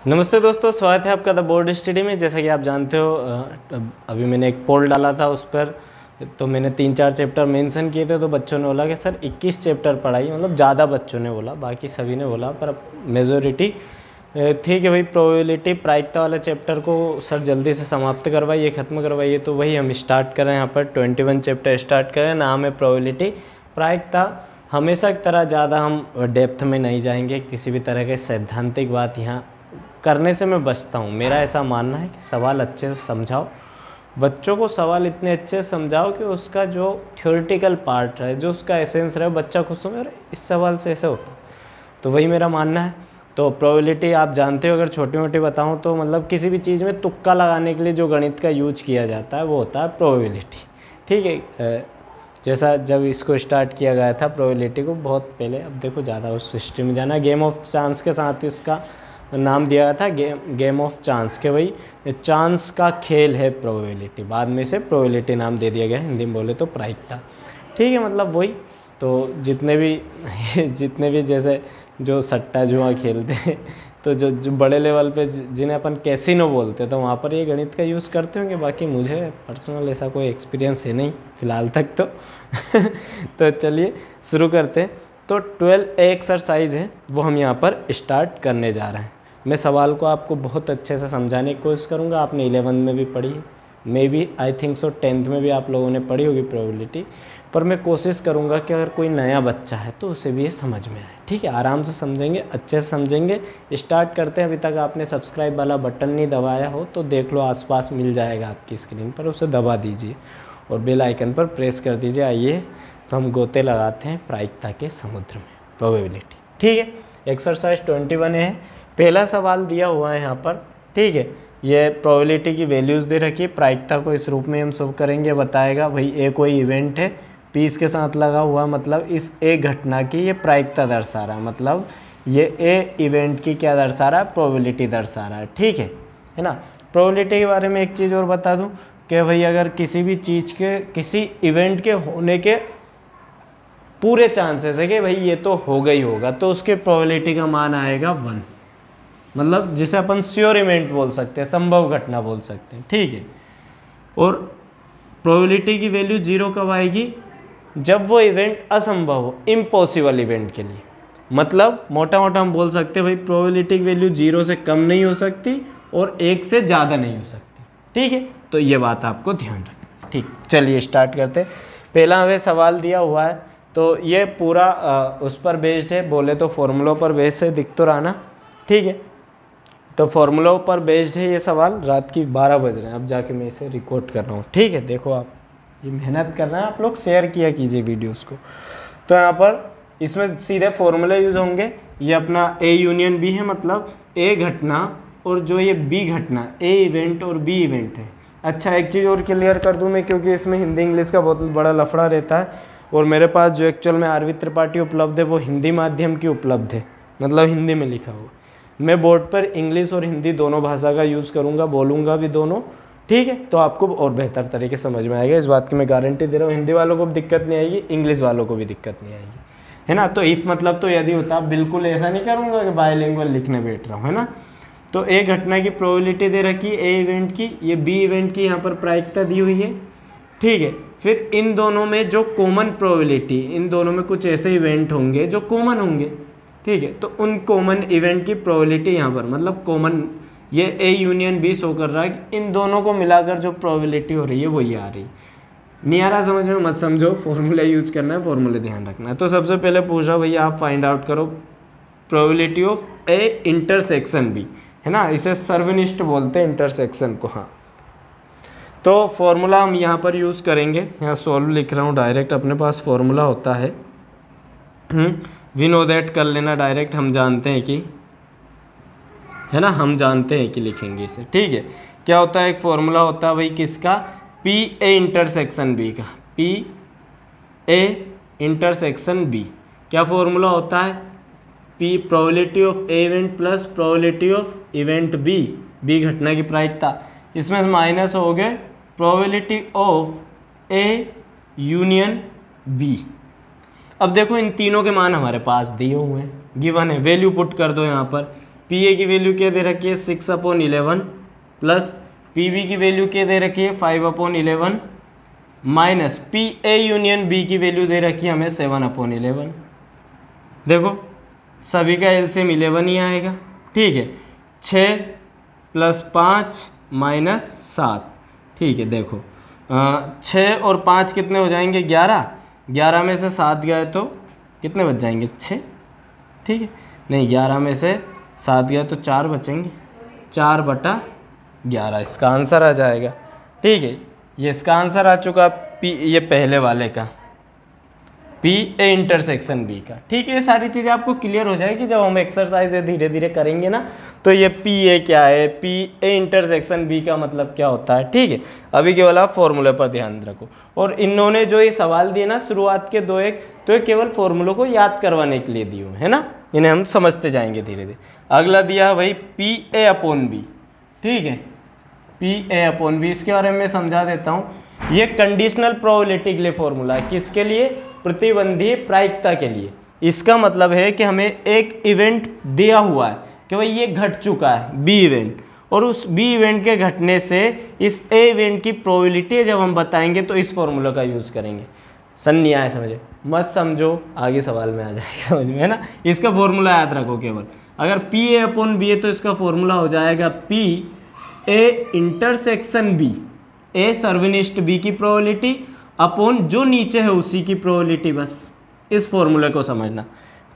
नमस्ते दोस्तों, स्वागत है आपका द बोर्ड स्टडी में। जैसा कि आप जानते हो अभी मैंने एक पोल डाला था, उस पर तो मैंने 3-4 चैप्टर मेंशन किए थे। तो बच्चों ने बोला कि सर 21 चैप्टर पढ़ाई, मतलब ज़्यादा बच्चों ने बोला, बाकी सभी ने बोला पर मेजोरिटी थी कि भाई प्रोबेबिलिटी प्रायिकता वाले चैप्टर को सर जल्दी से समाप्त करवाइए, ख़त्म करवाइए। तो वही हम स्टार्ट करें, यहाँ पर 21 चैप्टर स्टार्ट करें। नाम है प्रोबेबिलिटी प्रायिकता। हमेशा की तरह ज़्यादा हम डेप्थ में नहीं जाएंगे, किसी भी तरह के सैद्धांतिक बात यहाँ करने से मैं बचता हूँ। मेरा ऐसा मानना है कि सवाल अच्छे से समझाओ, बच्चों को सवाल इतने अच्छे से समझाओ कि उसका जो थ्योरेटिकल पार्ट है, जो उसका एसेंस रहे, बच्चा खुद समझ रहे इस सवाल से ऐसे होता। तो वही मेरा मानना है। तो प्रोबेबिलिटी आप जानते हो, अगर छोटी मोटी बताऊँ तो मतलब किसी भी चीज़ में तुक्का लगाने के लिए जो गणित का यूज किया जाता है वो होता है प्रोबेबिलिटी। ठीक है, जैसा जब इसको स्टार्ट किया गया था प्रोबेबिलिटी को बहुत पहले, अब देखो ज़्यादा उस हिस्ट्री में जाना, गेम ऑफ चांस के साथ इसका नाम दिया था गेम ऑफ चांस के, भाई चांस का खेल है प्रोबेबिलिटी। बाद में से प्रोबेबिलिटी नाम दे दिया गया, हिंदी में बोले तो प्रायिकता। ठीक है, मतलब वही। तो जितने भी जैसे जो सट्टा जुआ खेलते हैं, तो जो बड़े लेवल पे जिन्हें अपन कैसीनो बोलते हैं, तो वहाँ पर ये गणित का यूज़ करते होंगे। बाकी मुझे पर्सनल ऐसा कोई एक्सपीरियंस है नहीं फ़िलहाल तक तो तो चलिए शुरू करते हैं। तो 12 एक्सरसाइज है वो हम यहाँ पर स्टार्ट करने जा रहे हैं। मैं सवाल को आपको बहुत अच्छे से समझाने की कोशिश करूँगा। आपने 11 में भी पढ़ी है, may B I think so 10th में भी आप लोगों ने पढ़ी होगी प्रोबेबिलिटी, पर मैं कोशिश करूँगा कि अगर कोई नया बच्चा है तो उसे भी ये समझ में आए। ठीक है, आराम से समझेंगे, अच्छे से समझेंगे। स्टार्ट करते हैं। अभी तक आपने सब्सक्राइब वाला बटन नहीं दबाया हो तो देख लो, आसपास मिल जाएगा आपकी स्क्रीन पर, उसे दबा दीजिए और बेल आइकन पर प्रेस कर दीजिए। आइए तो हम गोते लगाते हैं प्रायिकता के समुद्र में, प्रोबेबिलिटी। ठीक है, एक्सरसाइज 21 है। पहला सवाल दिया हुआ है यहाँ पर। ठीक है, ये प्रोबेबिलिटी की वैल्यूज़ दे रखी है। प्रायिकता को इस रूप में हम सब करेंगे। बताएगा भाई ए कोई इवेंट है, पी इसके साथ लगा हुआ, मतलब इस ए घटना की ये प्रायिकता दर्शा रहा है, मतलब ये ए इवेंट की क्या दर्शा रहा है, प्रोबेबिलिटी दर्शा रहा है। ठीक है ना। प्रोबेबिलिटी के बारे में एक चीज़ और बता दूँ कि भाई अगर किसी भी चीज़ के, किसी इवेंट के होने के पूरे चांसेस है कि भाई ये तो होगा ही होगा, तो उसके प्रोबेबिलिटी का मान आएगा 1, मतलब जिसे अपन श्योर इवेंट बोल सकते हैं, संभव घटना बोल सकते हैं। ठीक है, और प्रोबेबिलिटी की वैल्यू 0 कब आएगी, जब वो इवेंट असंभव हो, इम्पॉसिबल इवेंट के लिए। मतलब मोटा मोटा हम बोल सकते हैं भाई प्रोबेबिलिटी की वैल्यू 0 से कम नहीं हो सकती और 1 से ज़्यादा नहीं हो सकती। ठीक है, तो ये बात आपको ध्यान रखना। ठीक, चलिए स्टार्ट करते हैं। पहला हमें सवाल दिया हुआ है, तो ये पूरा उस पर बेस्ड है, बोले तो फॉर्मूलों पर बेस्ड है, दिख तो रहा ना। ठीक है, तो फॉर्मूलों पर बेस्ड है ये सवाल। रात की 12 बज रहे हैं, अब जाके मैं इसे रिकॉर्ड कर रहा हूँ। ठीक है, देखो आप ये मेहनत कर रहे हैं, आप लोग शेयर किया कीजिए वीडियोस को। तो यहाँ पर इसमें सीधे फॉर्मूले यूज़ होंगे। ये अपना ए यूनियन बी है, मतलब ए घटना और जो ये बी घटना, ए इवेंट और बी इवेंट है। अच्छा, एक चीज़ और क्लियर कर दूँ मैं, क्योंकि इसमें हिंदी इंग्लिश का बहुत बड़ा लफड़ा रहता है, और मेरे पास जो एक्चुअल में आरवी त्रिपाठी उपलब्ध है वो हिंदी माध्यम की उपलब्ध है, मतलब हिंदी में लिखा हुआ। मैं बोर्ड पर इंग्लिश और हिंदी दोनों भाषा का यूज़ करूँगा, बोलूँगा भी दोनों। ठीक है, तो आपको और बेहतर तरीके से समझ में आएगा, इस बात की मैं गारंटी दे रहा हूँ। हिंदी वालों को भी दिक्कत नहीं आएगी, इंग्लिश वालों को भी दिक्कत नहीं आएगी, है ना। तो इफ मतलब तो यदि होता, बिल्कुल ऐसा नहीं करूँगा कि बायलिंगुअल लिखने बैठ रहा हूँ, है ना। तो ए घटना की प्रोबेबिलिटी दे रखी है, ए इवेंट की, ये बी इवेंट की यहाँ पर प्रायिकता दी हुई है। ठीक है, फिर इन दोनों में जो कॉमन प्रोबेबिलिटी, इन दोनों में कुछ ऐसे इवेंट होंगे जो कॉमन होंगे। ठीक है, तो उन कॉमन इवेंट की प्रोबेबिलिटी यहाँ पर, मतलब कॉमन, ये ए यूनियन बी शो कर रहा है कि इन दोनों को मिलाकर जो प्रोबेबिलिटी हो रही है वही आ रही। नहीं आ रहा समझ में, मत समझो, फॉर्मूला यूज करना है, फॉर्मूले ध्यान रखना है। तो सबसे पहले पूछ रहा भैया आप फाइंड आउट करो probability of A intersection B, है ना। इसे सर्वनिष्ठ बोलते हैं इंटरसेक्शन को। हाँ, तो फॉर्मूला हम यहाँ पर यूज़ करेंगे। यहाँ सॉल्व लिख रहा हूँ डायरेक्ट, अपने पास फॉर्मूला होता है। वी नो दैट कर लेना डायरेक्ट, हम जानते हैं कि, है ना, हम जानते हैं कि लिखेंगे इसे। ठीक है, क्या होता है, एक फॉर्मूला होता है भाई किसका, पी ए इंटरसेक्शन बी का, पी ए इंटरसेक्शन बी। क्या फॉर्मूला होता है, P probability of A event plus probability of event B, B घटना की प्रायिकता, इसमें माइनस हो गए probability of A union B. अब देखो इन तीनों के मान हमारे पास दिए हुए हैं, गिवन है, वैल्यू पुट कर दो यहाँ पर। पी ए की वैल्यू क्या दे रखी है 6/11 प्लस पी बी की वैल्यू क्या दे रखी है 5/11 minus P A union B की वैल्यू दे रखी है हमें 7/11। देखो सभी का एलसीएम 11 ही आएगा, ठीक है। 6 + 5 - 7, ठीक है। देखो 6 और 5 कितने हो जाएंगे 11 में से 7 गए तो कितने बच जाएंगे 6, ठीक है। नहीं 11 में से 7 गए तो 4 बचेंगे, 4/11 इसका आंसर आ जाएगा, ठीक है। ये इसका आंसर आ चुका पी, ये पहले वाले का पी ए इंटरसेक्शन बी का, ठीक है। ये सारी चीज़ें आपको क्लियर हो जाएगी जब हम एक्सरसाइज धीरे धीरे करेंगे ना। तो ये पी ए क्या है, पी ए इंटरसेक्शन बी का मतलब क्या होता है, ठीक है। अभी केवल आप फॉर्मूले पर ध्यान रखो। और इन्होंने जो ये सवाल दिए ना शुरुआत के 2-1, तो ये केवल फॉर्मूलों को याद करवाने के लिए दिए हुए है ना, इन्हें हम समझते जाएंगे धीरे धीरे। अगला दिया है भाई पी ए अपॉन बी, ठीक है। पी ए अपॉन बी इसके बारे में समझा देता हूँ। ये कंडीशनल प्रोबेबिलिटी के लिए फॉर्मूला है, किसके लिए, प्रतिबंधीय प्रायिकता के लिए। इसका मतलब है कि हमें एक इवेंट दिया हुआ है कि भाई ये घट चुका है बी इवेंट, और उस बी इवेंट के घटने से इस ए इवेंट की प्रोबेबिलिटी जब हम बताएंगे तो इस फॉर्मूला का यूज़ करेंगे। सन नहीं आया समझे, मत समझो, आगे सवाल में आ जाएगा समझ में, है ना। इसका फॉर्मूला याद रखो केवल। अगर पी ए अपॉन बी है तो इसका फॉर्मूला हो जाएगा P A intersection B, A सर्वनिष्ठ बी की प्रोबेबिलिटी अपॉन जो नीचे है उसी की प्रोबेबिलिटी। बस इस फॉर्मूले को समझना।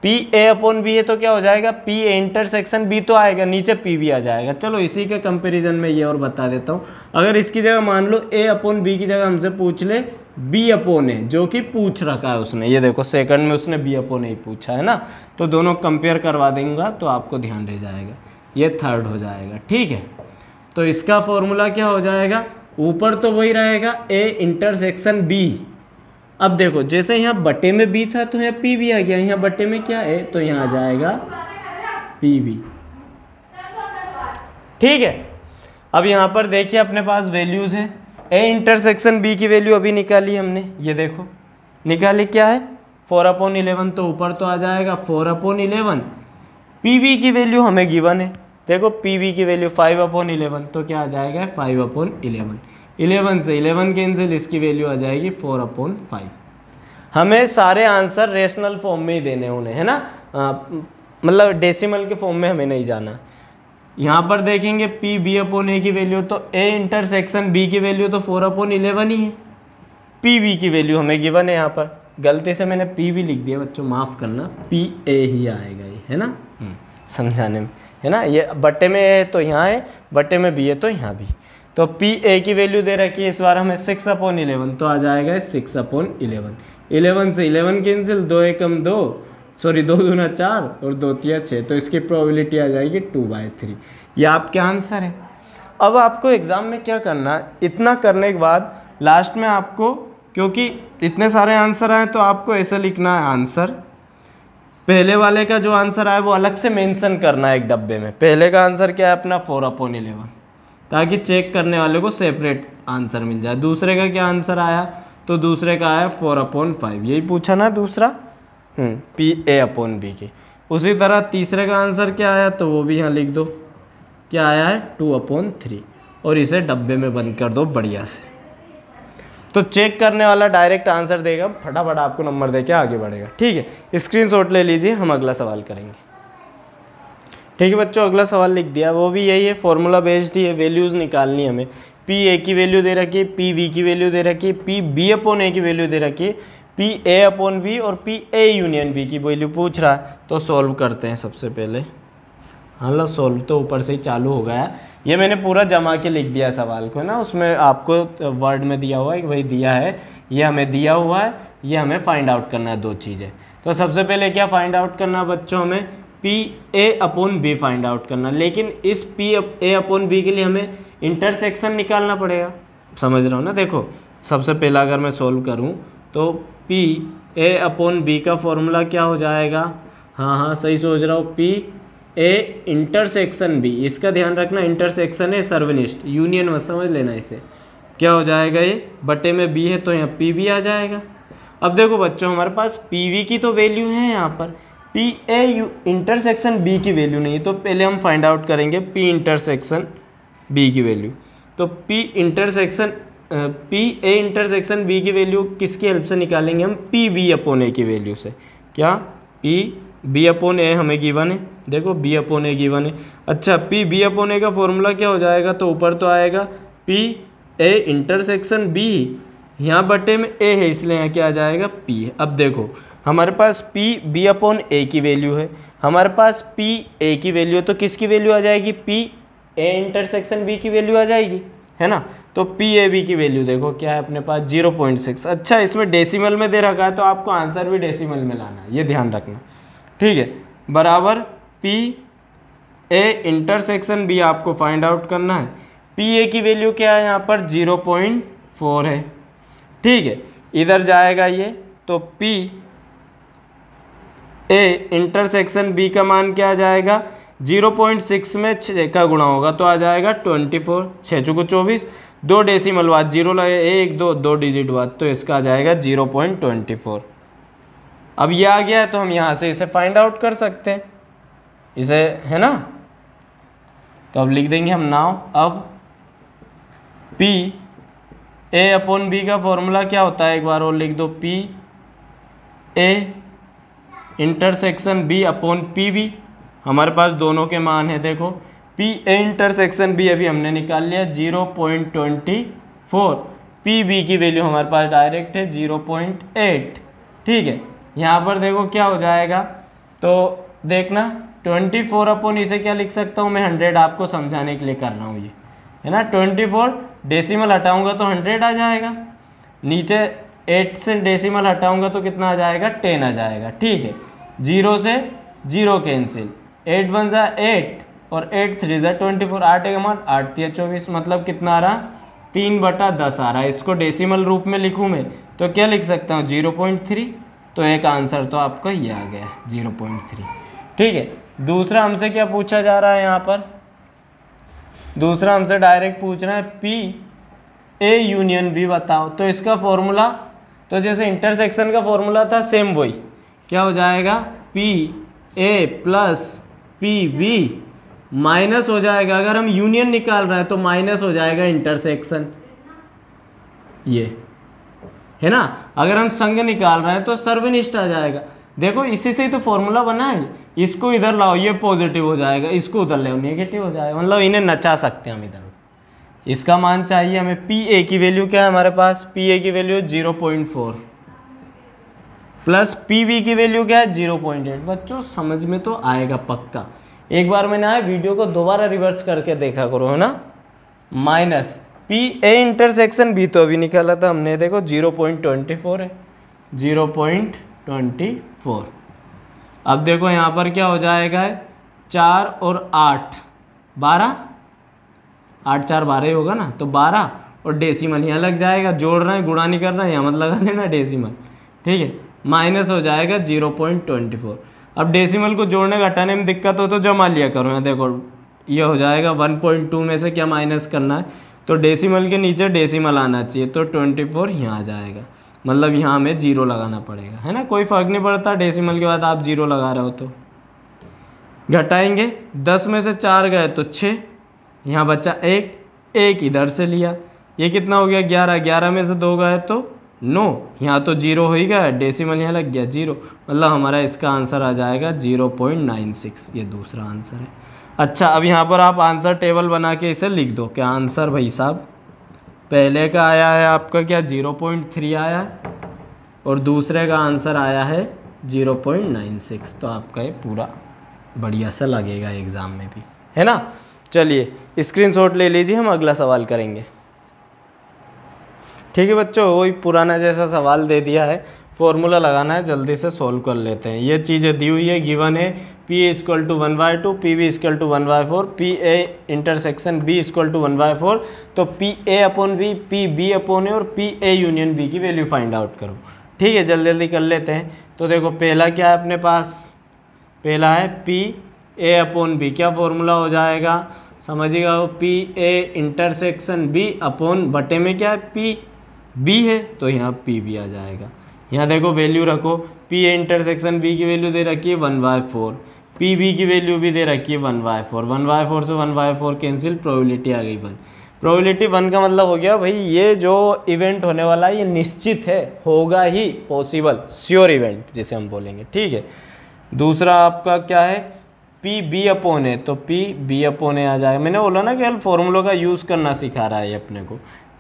पी ए अपॉन बी है तो क्या हो जाएगा, पी ए इंटरसेक्शन बी तो आएगा, नीचे पी भी आ जाएगा। चलो इसी के कंपैरिजन में ये और बता देता हूँ। अगर इसकी जगह मान लो ए अपॉन बी की जगह हमसे पूछ ले बी अपॉन ए, जो कि पूछ रखा है उसने, ये देखो सेकंड में उसने बी अपॉन ए पूछा है ना, तो दोनों कंपेयर करवा देंगे तो आपको ध्यान रह जाएगा, ये थर्ड हो जाएगा, ठीक है। तो इसका फॉर्मूला क्या हो जाएगा, ऊपर तो वही रहेगा ए इंटरसेक्शन बी। अब देखो जैसे यहाँ बटे में बी था तो यहाँ पी भी आ गया, यहाँ बटे में क्या है तो यहाँ आ जाएगा पी बी, ठीक है। अब यहाँ पर देखिए अपने पास वैल्यूज़ हैं। ए इंटरसेक्शन बी की वैल्यू अभी निकाली हमने, ये देखो निकाली क्या है 4/11, तो ऊपर तो आ जाएगा 4/11। पी बी की वैल्यू हमें गिवन है, देखो पी बी की वैल्यू 5/11, तो क्या आ जाएगा 5/11। 11 से 11 कैंसिल, इसकी वैल्यू आ जाएगी 4/5। हमें सारे आंसर रेशनल फॉर्म में ही देने उन्हें, है ना, मतलब डेसिमल के फॉर्म में हमें नहीं जाना। यहाँ पर देखेंगे पी बी अपॉन ए की वैल्यू, तो ए इंटरसेक्शन बी की वैल्यू तो 4/11 ही है। पी बी की वैल्यू हमें गिवन है, यहाँ पर गलती से मैंने पी भी लिख दिया बच्चों, माफ़ करना, पी ए ही आएगा ये, है ना, समझाने में, है ना। ये बटे में है तो यहाँ है, बटे में बी है तो यहाँ भी। तो पी ए की वैल्यू दे रखी है इस बार हमें 6/11, तो आ जाएगा 6/11। 11 से 11 कैंसिल, 2 एकम 2, सॉरी 2 दूना 4 और 2 तिया 6, तो इसकी प्रोबेबिलिटी आ जाएगी 2/3। ये आपके आंसर है। अब आपको एग्ज़ाम में क्या करना है, इतना करने के बाद लास्ट में आपको, क्योंकि इतने सारे आंसर आए तो आपको ऐसे लिखना है आंसर। पहले वाले का जो आंसर आया वो अलग से मेंशन करना है एक डब्बे में। पहले का आंसर क्या है अपना 4/11, ताकि चेक करने वाले को सेपरेट आंसर मिल जाए। दूसरे का क्या आंसर आया, तो दूसरे का आया 4/5, यही पूछा ना दूसरा, पी ए अपॉन बी के। उसी तरह तीसरे का आंसर क्या आया, तो वो भी यहाँ लिख दो, क्या आया है 2/3, और इसे डब्बे में बंद कर दो बढ़िया से। तो चेक करने वाला डायरेक्ट आंसर देगा, फटाफट आपको नंबर देके आगे बढ़ेगा, ठीक है। स्क्रीनशॉट ले लीजिए, हम अगला सवाल करेंगे, ठीक है बच्चों। अगला सवाल लिख दिया, वो भी यही है, फॉर्मूला बेस्ड ही है, वैल्यूज़ निकालनी हमें। पी ए की वैल्यू दे रखी है, पी वी की वैल्यू दे रखी है, पी बी अपॉन ए की वैल्यू दे रखी है, पी ए अपॉन बी और पी ए यूनियन बी की वैल्यू पूछ रहा है। तो सॉल्व करते हैं सबसे पहले। मतलब सॉल्व तो ऊपर से ही चालू हो गया, ये मैंने पूरा जमा के लिख दिया सवाल को ना, उसमें आपको वर्ड में दिया हुआ है कि भाई दिया है, ये हमें दिया हुआ है, ये हमें फाइंड आउट करना है, 2 चीज़ें। तो सबसे पहले क्या फाइंड आउट करना बच्चों, हमें P A upon B find out करना। लेकिन इस पी ए अपॉन बी के लिए हमें इंटरसेक्शन निकालना पड़ेगा, समझ रहे हो ना। देखो सबसे पहला अगर मैं सोल्व करूं तो पी ए अपॉन बी का फॉर्मूला क्या हो जाएगा, हाँ सही सोच रहा हूँ, पी ए इंटरसेक्शन बी, इसका ध्यान रखना, इंटरसेक्शन है सर्वनिष्ठ, यूनियन मत समझ लेना इसे। क्या हो जाएगा, ये बटे में बी है तो यहाँ पी बी आ जाएगा। अब देखो बच्चों हमारे पास पी वी की तो वैल्यू है यहाँ पर, पी ए इंटरसेक्शन बी की वैल्यू नहीं, तो पहले हम फाइंड आउट करेंगे पी इंटरसेक्शन बी की वैल्यू। तो पी ए इंटरसेक्शन बी की वैल्यू किसकी हेल्प से निकालेंगे हम? पी बी अपॉन ए की वैल्यू से। क्या? पी बी अपॉन ए हमें गिवन है, देखो बी अपॉन ए गिवन है। अच्छा, पी बी अपॉन ए का फॉर्मूला क्या हो जाएगा? तो ऊपर तो आएगा पी ए इंटरसेक्शन बी, यहाँ बटे में ए है इसलिए यहाँ क्या आ जाएगा? पी है। अब देखो हमारे पास पी बी अपॉन ए की वैल्यू है, हमारे पास पी ए की वैल्यू है, तो किसकी वैल्यू आ जाएगी? पी ए इंटरसेक्शन बी की वैल्यू आ जाएगी, है ना। तो पी ए बी की वैल्यू देखो क्या है अपने पास? 0.6। अच्छा, इसमें डेसिमल में दे रखा है तो आपको आंसर भी डेसिमल में लाना है, ये ध्यान रखना, ठीक है। बराबर पी ए इंटरसेक्शन बी आपको फाइंड आउट करना है। पी ए की वैल्यू क्या है यहाँ पर? 0.4 है, ठीक है। इधर जाएगा ये, तो पी ए इंटरसेक्शन बी का मान क्या आ जाएगा? 0.6 में 6 का गुणा होगा तो आ जाएगा 24, 6 चौको 24, 2 डेसिमल बाद 0 लगे, 1 2 डिजिट बाद, तो इसका आ जाएगा 0.24। अब ये आ गया है तो हम यहाँ से इसे फाइंड आउट कर सकते हैं इसे, है ना। तो अब लिख देंगे हम नाउ, अब पी ए अपॉन बी का फॉर्मूला क्या होता है? एक बार और लिख दो, P A intersection B upon P B. हमारे पास दोनों के मान है, देखो पी ए इंटरसेक्शन बी अभी हमने निकाल लिया 0.24, पी बी की वैल्यू हमारे पास डायरेक्ट है 0.8, ठीक है। यहाँ पर देखो क्या हो जाएगा, तो देखना 24 अपॉन इसे क्या लिख सकता हूँ मैं? 100, आपको समझाने के लिए कर रहा हूँ ये, है ना। 24 डेसिमल हटाऊंगा तो 100 आ जाएगा, नीचे 8 से डेसिमल हटाऊंगा तो कितना आ जाएगा? 10 आ जाएगा, ठीक है। 0 से 0 कैंसिल, 8 1 जा 8 और 8 3 जा 24, 8 एक मान 8 3 24, मतलब कितना आ रहा? 3/10 आ रहा है। इसको डेसिमल रूप में लिखूँ मैं तो क्या लिख सकता हूँ? 0.3। तो एक आंसर तो आपका ये आ गया 0.3, ठीक है। दूसरा हमसे क्या पूछा जा रहा है यहाँ पर? दूसरा हमसे डायरेक्ट पूछ रहा है पी ए यूनियन बी बताओ। तो इसका फॉर्मूला, तो जैसे इंटरसेक्शन का फॉर्मूला था सेम वही, क्या हो जाएगा? P A plus P B minus हो जाएगा, अगर हम यूनियन निकाल रहे हैं तो माइनस हो जाएगा इंटरसेक्शन, ये है ना। अगर हम संग निकाल रहे हैं तो सर्वनिष्ठ आ जाएगा। देखो इसी से ही तो फॉर्मूला बना है, इसको इधर लाओ ये पॉजिटिव हो जाएगा, इसको उधर ले नेगेटिव हो जाएगा, मतलब इन्हें नचा सकते हैं हम इधर उधर। इसका मान चाहिए हमें। पी ए की वैल्यू क्या है हमारे पास? पी ए की वैल्यू 0.4 प्लस पी बी की वैल्यू क्या है? 0.8। बच्चों समझ में तो आएगा पक्का, एक बार मैंने आया वीडियो को दोबारा रिवर्स करके देखा करो, है ना। Minus P A intersection B तो अभी निकाला था हमने, देखो 0.24 है, 0.24। अब देखो यहाँ पर क्या हो जाएगा? 4 और 8 12, 8 4 12 ही होगा ना, तो 12 और डेसिमल यहाँ लग जाएगा, जोड़ रहे हैं गुणा नहीं कर रहे हैं, यहाँ मत लगा लेना डेसिमल, ठीक है। माइनस हो जाएगा 0.24। अब डेसिमल को जोड़ने घटाने में दिक्कत हो तो जमा लिया करो, यहाँ देखो ये हो जाएगा 1.2 में से क्या माइनस करना है, तो डेसिमल के नीचे डेसिमल आना चाहिए, तो 24 यहाँ आ जाएगा, मतलब यहाँ हमें 0 लगाना पड़ेगा, है ना। कोई फ़र्क नहीं पड़ता डेसिमल के बाद आप 0 लगा रहे हो तो। घटाएंगे 10 में से 4 गए तो 6, यहाँ बचा 1 इधर से लिया, ये कितना हो गया? 11, 11 में से 2 गए तो 9, यहाँ तो 0 हो ही गया, डेसिमल यहाँ लग गया 0, मतलब हमारा इसका आंसर आ जाएगा 0.96, ये दूसरा आंसर है। अच्छा, अब यहाँ पर आप आंसर टेबल बना के इसे लिख दो। क्या आंसर भाई साहब? पहले का आया है आपका क्या 0.3 आया है, और दूसरे का आंसर आया है 0.96, तो आपका ये पूरा बढ़िया सा लगेगा एग्ज़ाम में भी, है ना। चलिए स्क्रीनशॉट ले लीजिए, हम अगला सवाल करेंगे। ठीक है बच्चों, वही पुराना जैसा सवाल दे दिया है, फॉर्मूला लगाना है, जल्दी से सॉल्व कर लेते हैं। ये चीज़ें दी हुई है, गिवन है P equal to 1/2, P B equal to 1/4, P A intersection B equal to 1/4, तो P A upon B, P B upon A और पी ए यूनियन बी की वैल्यू फाइंड आउट करो। ठीक है, जल्दी जल्दी कर लेते हैं। तो देखो पहला क्या है अपने पास? पहला है पी ए अपॉन बी, क्या फॉर्मूला हो जाएगा समझिएगा? वो P A intersection B upon बटे में क्या है? पी बी है, तो यहाँ पी बी आ जाएगा। यहाँ देखो वैल्यू रखो, पी ए इंटरसेक्शन बी की वैल्यू दे रखी है 1/4, पी बी की वैल्यू भी दे रखी है 1/4, 1/4 से 1/4 कैंसिल, प्रोबेबिलिटी आ गई 1। प्रोबेबिलिटी 1 का मतलब हो गया भाई ये जो इवेंट होने वाला है ये निश्चित है, होगा ही, पॉसिबल, श्योर इवेंट जिसे हम बोलेंगे, ठीक है। दूसरा आपका क्या है, पी बी अपॉन ए, तो पी बी अपॉन ए आ जाएगा। मैंने बोला ना केवल फॉर्मूलों का यूज़ करना सिखा रहा है अपने को।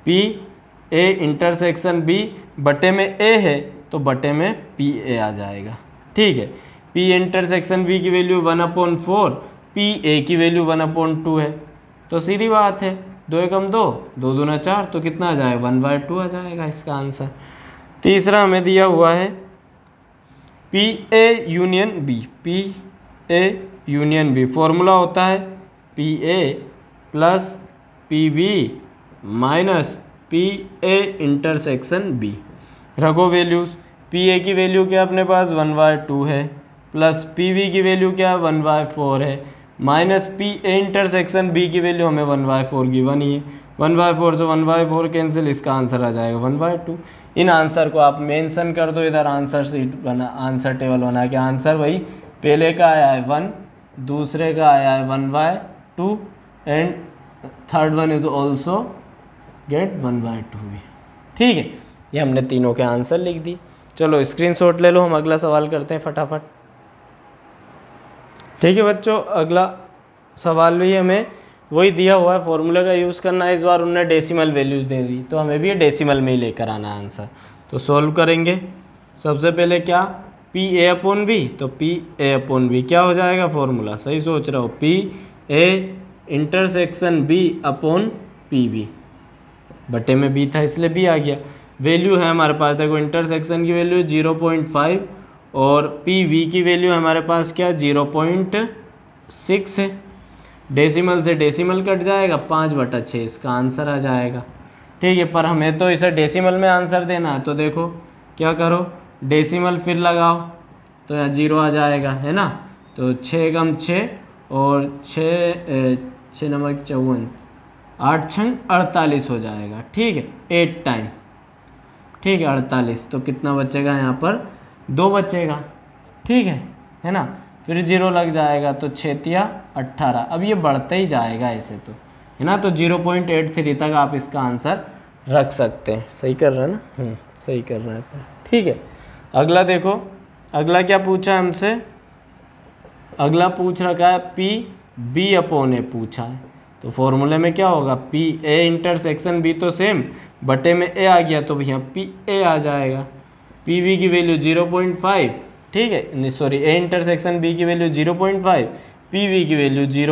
पी ए इंटरसेक्शन बी, बटे में ए है तो बटे में पी ए आ जाएगा, ठीक है। पी इंटरसेक्शन बी की वैल्यू 1/4, पी ए की वैल्यू 1/2 है, तो सीधी बात है 2 एकम 2, 2 दूना 4, तो कितना आ जाएगा 1/2 आ जाएगा इसका आंसर। तीसरा हमें दिया हुआ है P A union B, P A union B, formula होता है P A plus P B minus P A intersection B. रखो वैल्यूज़, पी ए की वैल्यू क्या अपने पास 1/2 है, प्लस पी बी की वैल्यू क्या 1/4 है, minus P A intersection B की वैल्यू हमें 1/4 गिवन ही है, 1/4 से 1/4 कैंसिल, इसका आंसर आ जाएगा 1/2। इन आंसर को आप मेंशन कर दो इधर आंसर शीट बना, आंसर टेबल बना के। आंसर वही पहले का आया है 1, दूसरे का आया है 1/2 and third one is also get 1/2 भी, ठीक है। ये हमने तीनों के आंसर लिख दी। चलो स्क्रीनशॉट ले लो, हम अगला सवाल करते हैं फटाफट, ठीक है बच्चों। अगला सवाल भी हमें वही दिया हुआ है, फॉर्मूले का यूज़ करना है। इस बार उन्होंने डेसिमल वैल्यूज़ दे दी, तो हमें भी ये डेसिमल में ही लेकर आना है आंसर। तो सॉल्व करेंगे। सबसे पहले क्या, पी ए अपॉन बी, तो पी ए अपॉन बी क्या हो जाएगा फॉर्मूला, सही सोच रहा हो, P A intersection B upon P B, बटे में बी था इसलिए बी आ गया। वैल्यू है हमारे पास, देखो इंटरसेक्शन की वैल्यू 0.5 और पी वी की वैल्यू हमारे पास क्या 0.6 है। डेसिमल से डेसिमल कट जाएगा, 5/6 इसका आंसर आ जाएगा, ठीक है। पर हमें तो इसे डेसिमल में आंसर देना है, तो देखो क्या करो, डेसिमल फिर लगाओ तो यहाँ 0 आ जाएगा, है ना। तो 6 कम 6 और 6 नमक 54, 8 छंग 48 हो जाएगा, ठीक है। 8 टाइम, ठीक है 48, तो कितना बचेगा यहाँ पर 2 बचेगा, ठीक है ना। फिर 0 लग जाएगा तो 6×3 18, अब ये बढ़ता ही जाएगा ऐसे तो, है ना। तो 0.83 तक आप इसका आंसर रख सकते हैं। सही कर रहे हैं ना, सही कर रहे हैं, ठीक है। अगला देखो, अगला क्या पूछा है हमसे, अगला पूछ रखा है पी बी अपॉन ए पूछा है, तो फॉर्मूले में क्या होगा, पी ए इंटरसेक्शन बी तो सेम, बटे में ए आ गया तो भैया पी ए आ जाएगा। पी बी की वैल्यू 0.5, ठीक है, सॉरी ए इंटरसेक्शन बी की वैल्यु 0.5, पी वी की वैल्यू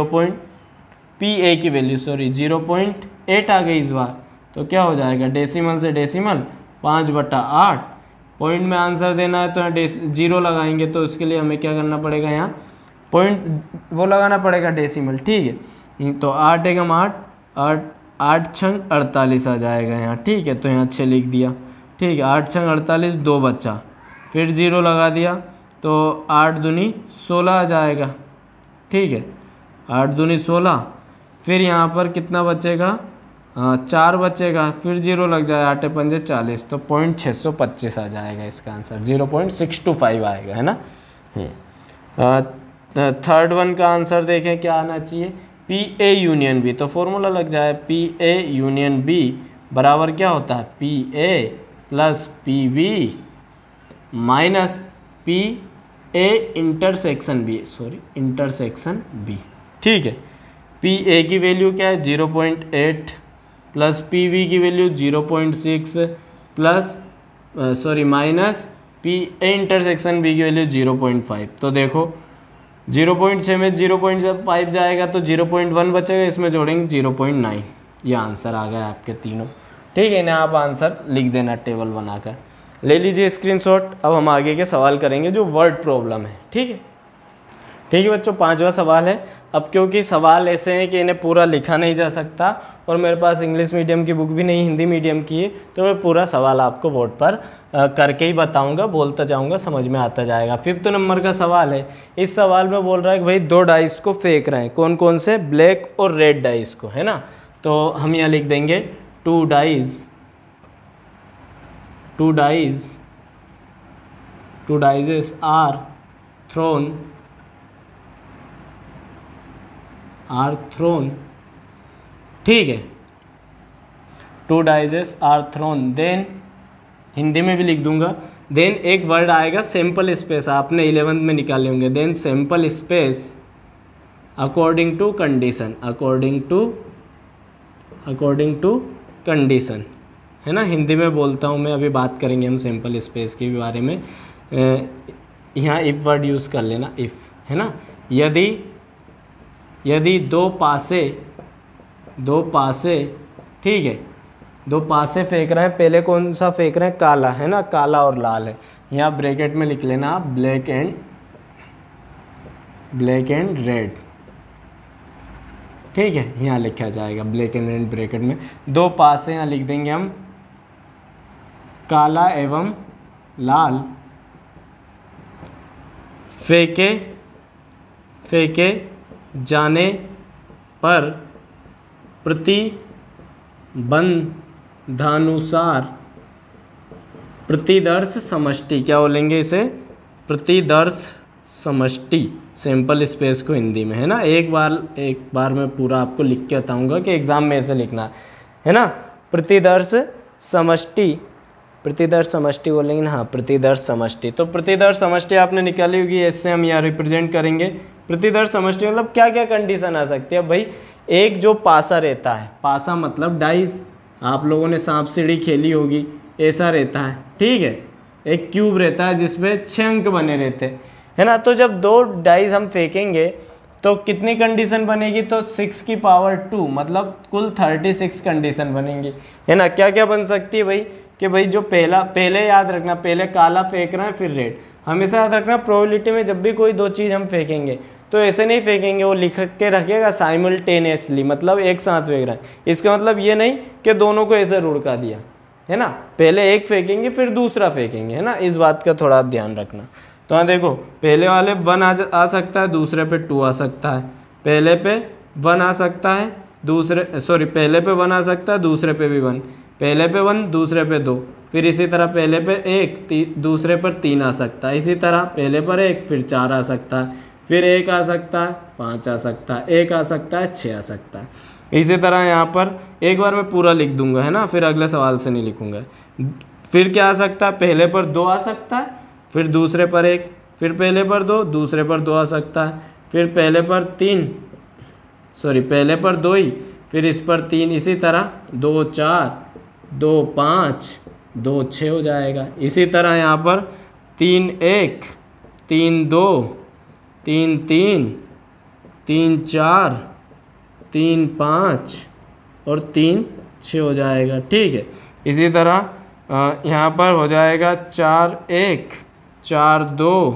पी ए की वैल्यू 0.8 आ गई इस बार। तो क्या हो जाएगा, डेसिमल से डेसिमल 5/8, पॉइंट में आंसर देना है तो यहाँ 0 लगाएंगे, तो उसके लिए हमें क्या करना पड़ेगा, यहाँ पॉइंट वो लगाना पड़ेगा डेसिमल, ठीक है। तो 8 एकम 8, 8 छंग 48 आ जाएगा यहाँ, ठीक है। तो यहाँ 6 लिख दिया, ठीक है। 8 छंग 48, 2 बचा, फिर 0 लगा दिया तो 8 दूनी 16 आ जाएगा, ठीक है। 8 दूनी 16, फिर यहाँ पर कितना बचेगा, 4 बचेगा, फिर 0 लग जाए, 8 पंजे 40, तो 0.625 आ जाएगा इसका आंसर, 0.625 आएगा, है ना। थर्ड वन का आंसर देखें क्या आना चाहिए, पी ए यूनियन बी, तो फॉर्मूला लग जाए पी ए यूनियन बी बराबर क्या होता है, P A plus P B minus P A intersection B, sorry intersection B, ठीक है। पी ए की वैल्यू क्या है 0.8 प्लस पी बी की value 0.6 plus sorry minus P A intersection B की वैल्यू 0.5। तो देखो 0.6 में 0.5 जाएगा तो 0.1 बचेगा, इसमें जोड़ेंगे 0.9, ये आंसर आ गया आपके तीनों, ठीक है। इन्हें आप आंसर लिख देना टेबल बनाकर, ले लीजिए स्क्रीनशॉट। अब हम आगे के सवाल करेंगे जो वर्ड प्रॉब्लम है, ठीक है। ठीक है बच्चों, 5वां सवाल है। अब क्योंकि सवाल ऐसे हैं कि इन्हें पूरा लिखा नहीं जा सकता और मेरे पास इंग्लिश मीडियम की बुक भी नहीं, हिंदी मीडियम की है, तो मैं पूरा सवाल आपको बोर्ड पर करके ही बताऊंगा, बोलता जाऊंगा, समझ में आता जाएगा। 5th नंबर का सवाल है। इस सवाल में बोल रहा है कि भाई 2 डाइस को फेंक रहे हैं, कौन कौन से, ब्लैक और रेड डाइस को, है ना। तो हम यहाँ लिख देंगे 2 डाइज 2 डाइजेस आर थ्रोन ठीक है, 2 डाइजेस आर थ्रोन, देन हिंदी में भी लिख दूंगा, देन एक वर्ड आएगा सैंपल स्पेस, आपने 11th में निकाले होंगे, then sample space according to condition, according to condition, है ना। हिंदी में बोलता हूँ मैं, अभी बात करेंगे हम सैंपल स्पेस के बारे में। यहाँ इफ़ वर्ड यूज़ कर लेना, इफ़, है ना। यदि दो पासे ठीक है, 2 पासे फेंक रहे हैं, पहले कौन सा फेंक रहे हैं, काला, है ना, काला और लाल है। यहाँ ब्रैकेट में लिख लेना आप ब्लैक एंड रेड, ठीक है, यहाँ लिखा जाएगा ब्लैक एंड रेड ब्रैकेट में। 2 पासे यहाँ लिख देंगे हम काला एवं लाल, फेंके जाने पर प्रतिबंधानुसार प्रतिदर्श समष्टि, क्या बोलेंगे इसे, प्रतिदर्श समष्टि, सैंपल स्पेस को हिंदी में, है ना। एक बार मैं पूरा आपको लिख के बताऊंगा कि एग्जाम में ऐसे लिखना है ना। प्रतिदर्श समष्टि बोलेंगे ना, हाँ, प्रतिदर्श समष्टि। तो प्रतिदर्श समष्टि आपने निकाली होगी, इससे हम यहाँ रिप्रेजेंट करेंगे। प्रतिदर्श समष्टि मतलब क्या क्या कंडीशन आ सकती है भाई। एक जो पासा रहता है, पासा मतलब डाइस, आप लोगों ने सांप सीढ़ी खेली होगी, ऐसा रहता है, ठीक है। एक क्यूब रहता है जिसमें 6 अंक बने रहते हैं, है ना। तो जब 2 डाइस हम फेंकेंगे तो कितनी कंडीशन बनेगी, तो 6 की पावर 2 मतलब कुल 36 कंडीशन बनेंगी, है ना। क्या क्या बन सकती है भाई, कि भाई जो पहले याद रखना, पहले काला फेंक रहे हैं फिर रेड, हमेशा याद रखना प्रोबेबिलिटी में जब भी कोई 2 चीज़ हम फेंकेंगे तो ऐसे नहीं फेंकेंगे, वो लिख के रखिएगा साइमल्टेनियसली, मतलब एक साथ फेंक रहा है। इसका मतलब ये नहीं कि दोनों को ऐसे रुड़का दिया, है ना, पहले एक फेंकेंगे फिर दूसरा फेंकेंगे, है ना। इस बात का थोड़ा आप ध्यान रखना। तो हाँ देखो, पहले वाले 1 आ सकता है, दूसरे पे 2 आ सकता है, पहले पे 1 आ सकता है, पहले पे 1 आ सकता है, दूसरे पे भी 1, पहले पे 1 दूसरे पे 2, फिर इसी तरह पहले पे 1 दूसरे पर 3 आ सकता है, इसी तरह पहले पर 1 फिर 4 आ सकता है, फिर 1 आ सकता है, 5 आ सकता है, 1 आ सकता है, 6 आ सकता है। इसी तरह यहाँ पर एक बार मैं पूरा लिख दूंगा, है ना, फिर अगले सवाल से नहीं लिखूंगा। फिर क्या आ सकता है, पहले पर 2 आ सकता है, फिर दूसरे पर 1, फिर पहले पर 2 दूसरे पर 2 आ सकता है, फिर पहले पर 2 ही, फिर इस पर 3, इसी तरह 2 4 2 5 2 6 हो जाएगा। इसी तरह यहाँ पर 3 1 3 2 3 3 3 4 3 5 और 3 6 हो जाएगा, ठीक है। इसी तरह यहाँ पर हो जाएगा 4 1 4 2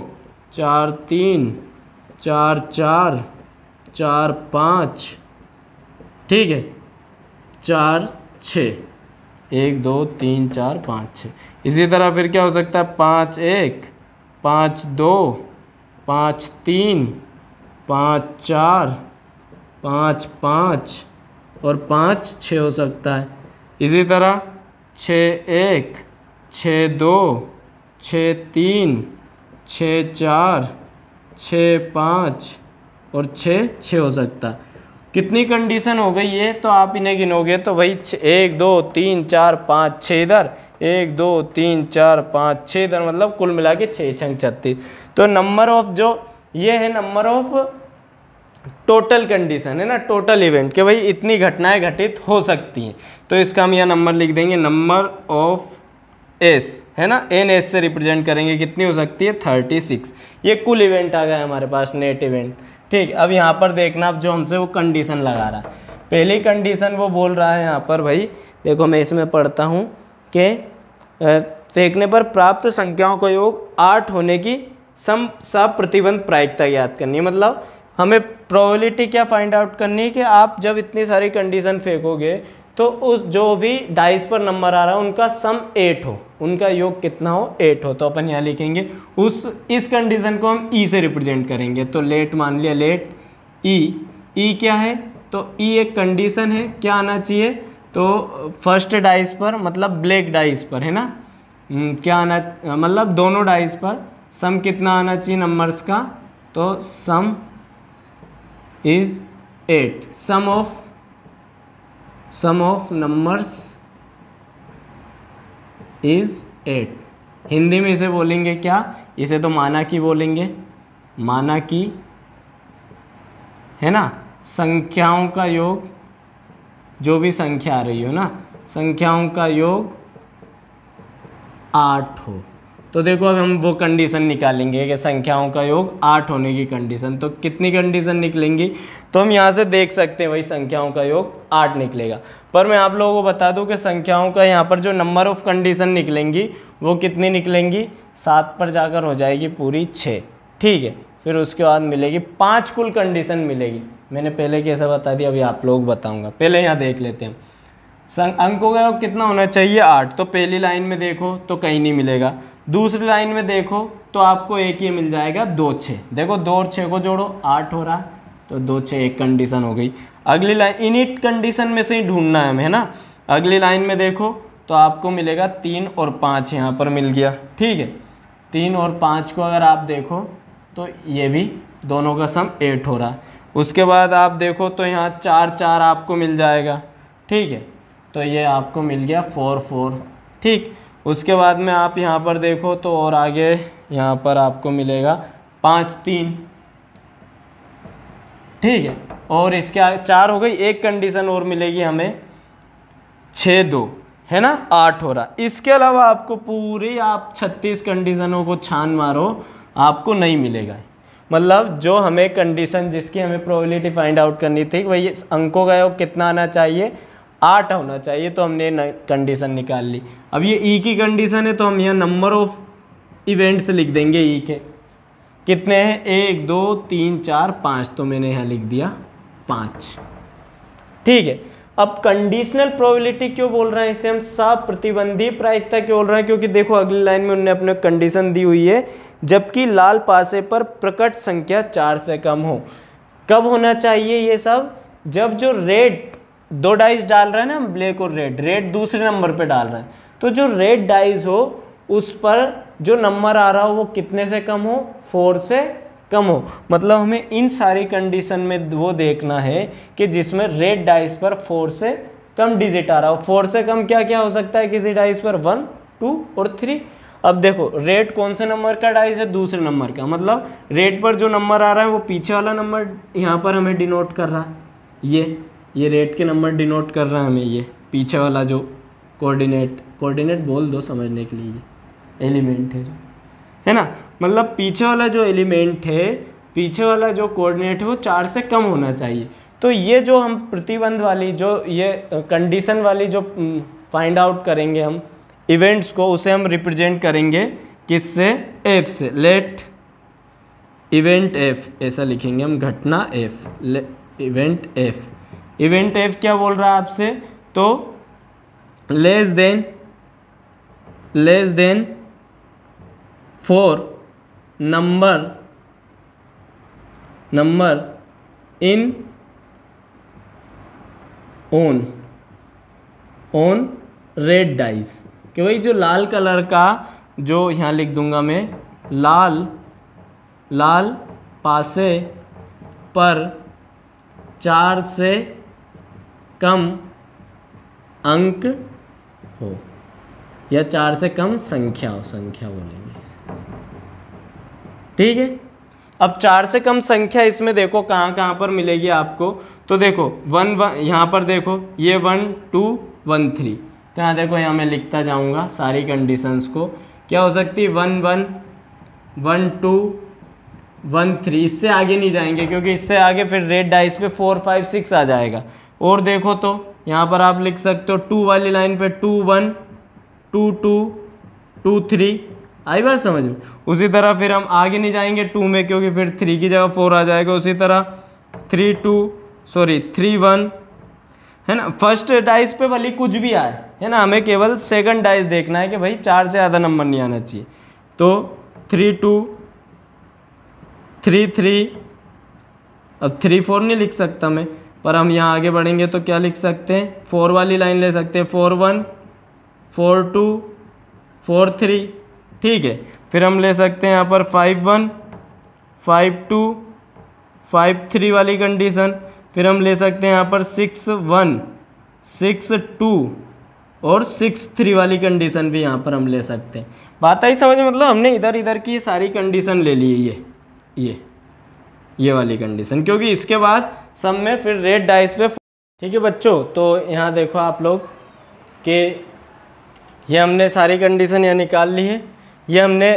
4 3 4 4 4 5, ठीक है, 4 6 1 2 3 4 5 6। इसी तरह फिर क्या हो सकता है, 5 1 5 2 5 3 5 4 5 5 और 5 6 हो सकता है। इसी तरह 6 1 6 2 6 3 6 4 6 5 और 6 6 हो सकता है। कितनी कंडीशन हो गई ये, तो आप इन्हें गिनोगे तो भाई 1 2 3 4 5 6 इधर, 1 2 3 4 5 6 इधर, मतलब कुल मिला के 6 6 36। तो नंबर ऑफ जो ये है नंबर ऑफ टोटल कंडीशन, है ना, टोटल इवेंट, कि भाई इतनी घटनाएं घटित हो सकती हैं। तो इसका हम यह नंबर लिख देंगे, नंबर ऑफ एस, है ना, एन एस से रिप्रेजेंट करेंगे, कितनी हो सकती है 36। ये कुल इवेंट आ गया हमारे पास, नेट इवेंट, ठीक। अब यहाँ पर देखना, अब जो हमसे वो कंडीशन लगा रहा है, पहली कंडीशन वो बोल रहा है यहाँ पर, भाई देखो मैं इसमें पढ़ता हूँ कि फेंकने पर प्राप्त संख्याओं का योग 8 होने की प्रतिबंध प्रायिकता ज्ञात करनी है। मतलब हमें प्रोबेबिलिटी क्या फाइंड आउट करनी है कि आप जब इतनी सारी कंडीशन फेंकोगे तो उस जो भी डाइस पर नंबर आ रहा है उनका सम 8 हो, उनका योग कितना हो 8 हो। तो अपन यहाँ लिखेंगे इस कंडीशन को हम ई से रिप्रेजेंट करेंगे। तो लेट मान लिया, लेट ई क्या है, तो ई एक कंडीशन है, क्या आना चाहिए, तो फर्स्ट डाइस पर मतलब ब्लैक डाइस पर, है ना, क्या आना, मतलब दोनों डाइस पर सम कितना आना चाहिए नंबर्स का, तो sum is 8, sum of numbers is 8। Hindi में इसे बोलेंगे क्या, इसे तो माना की बोलेंगे, माना की है ना, संख्याओं का योग, जो भी संख्या आ रही हो ना, संख्याओं का योग 8 हो। तो देखो अब हम वो कंडीशन निकालेंगे कि संख्याओं का योग 8 होने की कंडीशन, तो कितनी कंडीशन निकलेंगी, तो हम यहाँ से देख सकते हैं भाई संख्याओं का योग 8 निकलेगा। पर मैं आप लोगों को बता दूं कि संख्याओं का यहाँ पर जो नंबर ऑफ कंडीशन निकलेंगी वो कितनी निकलेंगी, 7 पर जाकर हो जाएगी पूरी 6, ठीक है। फिर उसके बाद मिलेगी 5 कुल कंडीशन मिलेगी। मैंने पहले कैसे बता दिया, अभी आप लोग बताऊंगा, पहले यहाँ देख लेते हैं। अंकों का योग कितना होना चाहिए, 8। तो पहली लाइन में देखो तो कहीं नहीं मिलेगा, दूसरी लाइन में देखो तो आपको एक ही मिल जाएगा, 2 6। देखो 2 और 6 को जोड़ो 8 हो रहा है, तो 2 6 एक कंडीशन हो गई। अगली लाइन इन्हीं कंडीशन में से ही ढूंढना है हमें, है ना। अगली लाइन में देखो तो आपको मिलेगा 3 और 5, यहाँ पर मिल गया, ठीक है। 3 और 5 को अगर आप देखो तो ये भी दोनों का सम 8 हो रहा है। उसके बाद आप देखो तो यहाँ 4 4 आपको मिल जाएगा, ठीक है। तो ये आपको मिल गया 4 4, ठीक। उसके बाद में आप यहाँ पर देखो तो और आगे यहाँ पर आपको मिलेगा 5 3, ठीक है। और इसके आगे 4 हो गई, एक कंडीशन और मिलेगी हमें 6 2, है ना, 8 हो रहा। इसके अलावा आपको पूरी आप 36 कंडीशनों को छान मारो, आपको नहीं मिलेगा। मतलब जो हमें कंडीशन जिसकी हमें प्रोबेबिलिटी फाइंड आउट करनी थी, वही अंकों का योग कितना आना चाहिए, 8 होना चाहिए, तो हमने कंडीशन निकाल ली। अब ये ई की कंडीशन है तो हम यहाँ नंबर ऑफ इवेंट्स लिख देंगे। ई के कितने हैं, 1 2 3 4 5, तो मैंने यहाँ लिख दिया 5, ठीक है। अब कंडीशनल प्रोबेबिलिटी क्यों बोल रहे हैं इसे हम, सप्रतिबंधी प्रायिकता क्यों बोल रहे हैं, क्योंकि देखो अगली लाइन में उन्होंने अपने कंडीशन दी हुई है, जबकि लाल पासे पर प्रकट संख्या 4 से कम हो। कब होना चाहिए ये सब, जब जो रेड 2 डाइस डाल रहे हैं ना, ब्लैक और रेड दूसरे नंबर पे डाल रहे हैं, तो जो रेड डाइस हो उस पर जो नंबर आ रहा हो वो कितने से कम हो, 4 से कम हो। मतलब हमें इन सारी कंडीशन में वो देखना है कि जिसमें रेड डाइस पर 4 से कम डिजिट आ रहा हो। 4 से कम क्या क्या हो सकता है किसी डाइस पर, 1 2 और 3। अब देखो रेड कौन से नंबर का डाइस है, दूसरे नंबर का, मतलब रेड पर जो नंबर आ रहा है वो पीछे वाला नंबर यहाँ पर हमें डिनोट कर रहा है, ये रेड के नंबर डिनोट कर रहा है हमें, ये पीछे वाला जो कोऑर्डिनेट बोल दो समझने के लिए, ये एलिमेंट है जो, है ना। मतलब पीछे वाला जो एलिमेंट है, पीछे वाला जो कोऑर्डिनेट है वो 4 से कम होना चाहिए। तो ये जो हम प्रतिबंध वाली जो ये कंडीशन वाली जो फाइंड आउट करेंगे हम इवेंट्स को, उसे हम रिप्रेजेंट करेंगे किससे, एफ से। लेट इवेंट एफ, ऐसा लिखेंगे हम, घटना F, event F. Event F क्या बोल रहा है आपसे, तो less than 4 number in on red dice, कि वही जो लाल कलर का, जो यहाँ लिख दूंगा मैं, लाल पासे पर 4 से कम अंक हो, या 4 से कम संख्या बोलेंगे, ठीक है। अब 4 से कम संख्या इसमें देखो कहाँ पर मिलेगी आपको, तो देखो 1 1 यहाँ पर देखो, ये 1 2 1 3, तो यहाँ देखो, यहाँ मैं लिखता जाऊँगा सारी कंडीशंस को, क्या हो सकती है, 1 1 1 2 1 3, इससे आगे नहीं जाएंगे क्योंकि इससे आगे फिर रेड डाइस पे 4 5 6 आ जाएगा। और देखो तो यहाँ पर आप लिख सकते हो 2 वाली लाइन पे 2 1 2 2 2 3, आई बात समझ में। उसी तरह फिर हम आगे नहीं जाएंगे 2 में क्योंकि फिर 3 की जगह 4 आ जाएगा। उसी तरह 3 1, है ना। फर्स्ट डाइस पे भले कुछ भी आए, है ना, हमें केवल सेकंड डाइस देखना है कि भाई 4 से ज़्यादा नंबर नहीं आना चाहिए। तो 3 2 3 3, अब 3 4 नहीं लिख सकता मैं, पर हम यहाँ आगे बढ़ेंगे तो क्या लिख सकते हैं, 4 वाली लाइन ले सकते हैं, 4 1 4 2 4 3, ठीक है। फिर हम ले सकते हैं यहाँ पर 5-1, 5-2, 5-3 वाली कंडीशन। फिर हम ले सकते हैं यहाँ पर 6-1, 6-2 और 6-3 वाली कंडीशन भी यहाँ पर हम ले सकते हैं। बात आई समझ में? मतलब हमने इधर इधर की सारी कंडीशन ले ली है, ये वाली कंडीशन, क्योंकि इसके बाद सब में फिर रेड डाइस पे। ठीक है बच्चों, तो यहाँ देखो आप लोग कि ये हमने सारी कंडीशन यहाँ निकाल ली है। ये हमने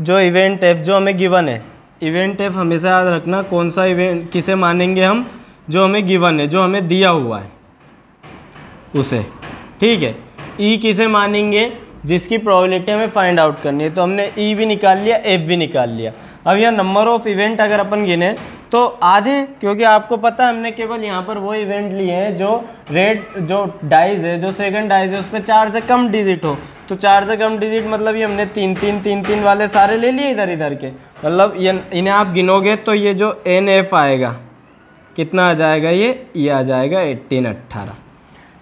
जो इवेंट एफ जो हमें गिवन है, इवेंट एफ हमेशा याद रखना, कौन सा इवेंट किसे मानेंगे हम, जो हमें गिवन है, जो हमें दिया हुआ है उसे। ठीक है, ई किसे मानेंगे, जिसकी प्रोबेबिलिटी हमें फाइंड आउट करनी है। तो हमने ई भी निकाल लिया, एफ भी निकाल लिया। अब यहाँ नंबर ऑफ इवेंट अगर अपन गिने तो आधे, क्योंकि आपको पता है हमने केवल यहाँ पर वो इवेंट लिए हैं जो रेड जो डाइज है, जो सेकंड डाइज है उस पर 4 से कम डिजिट हो। तो 4 से कम डिजिट मतलब ये हमने 3-3 वाले सारे ले लिए इधर इधर के। मतलब ये इन्हें आप गिनोगे तो ये जो एन एफ आएगा कितना आ जाएगा, ये आ जाएगा 18-18।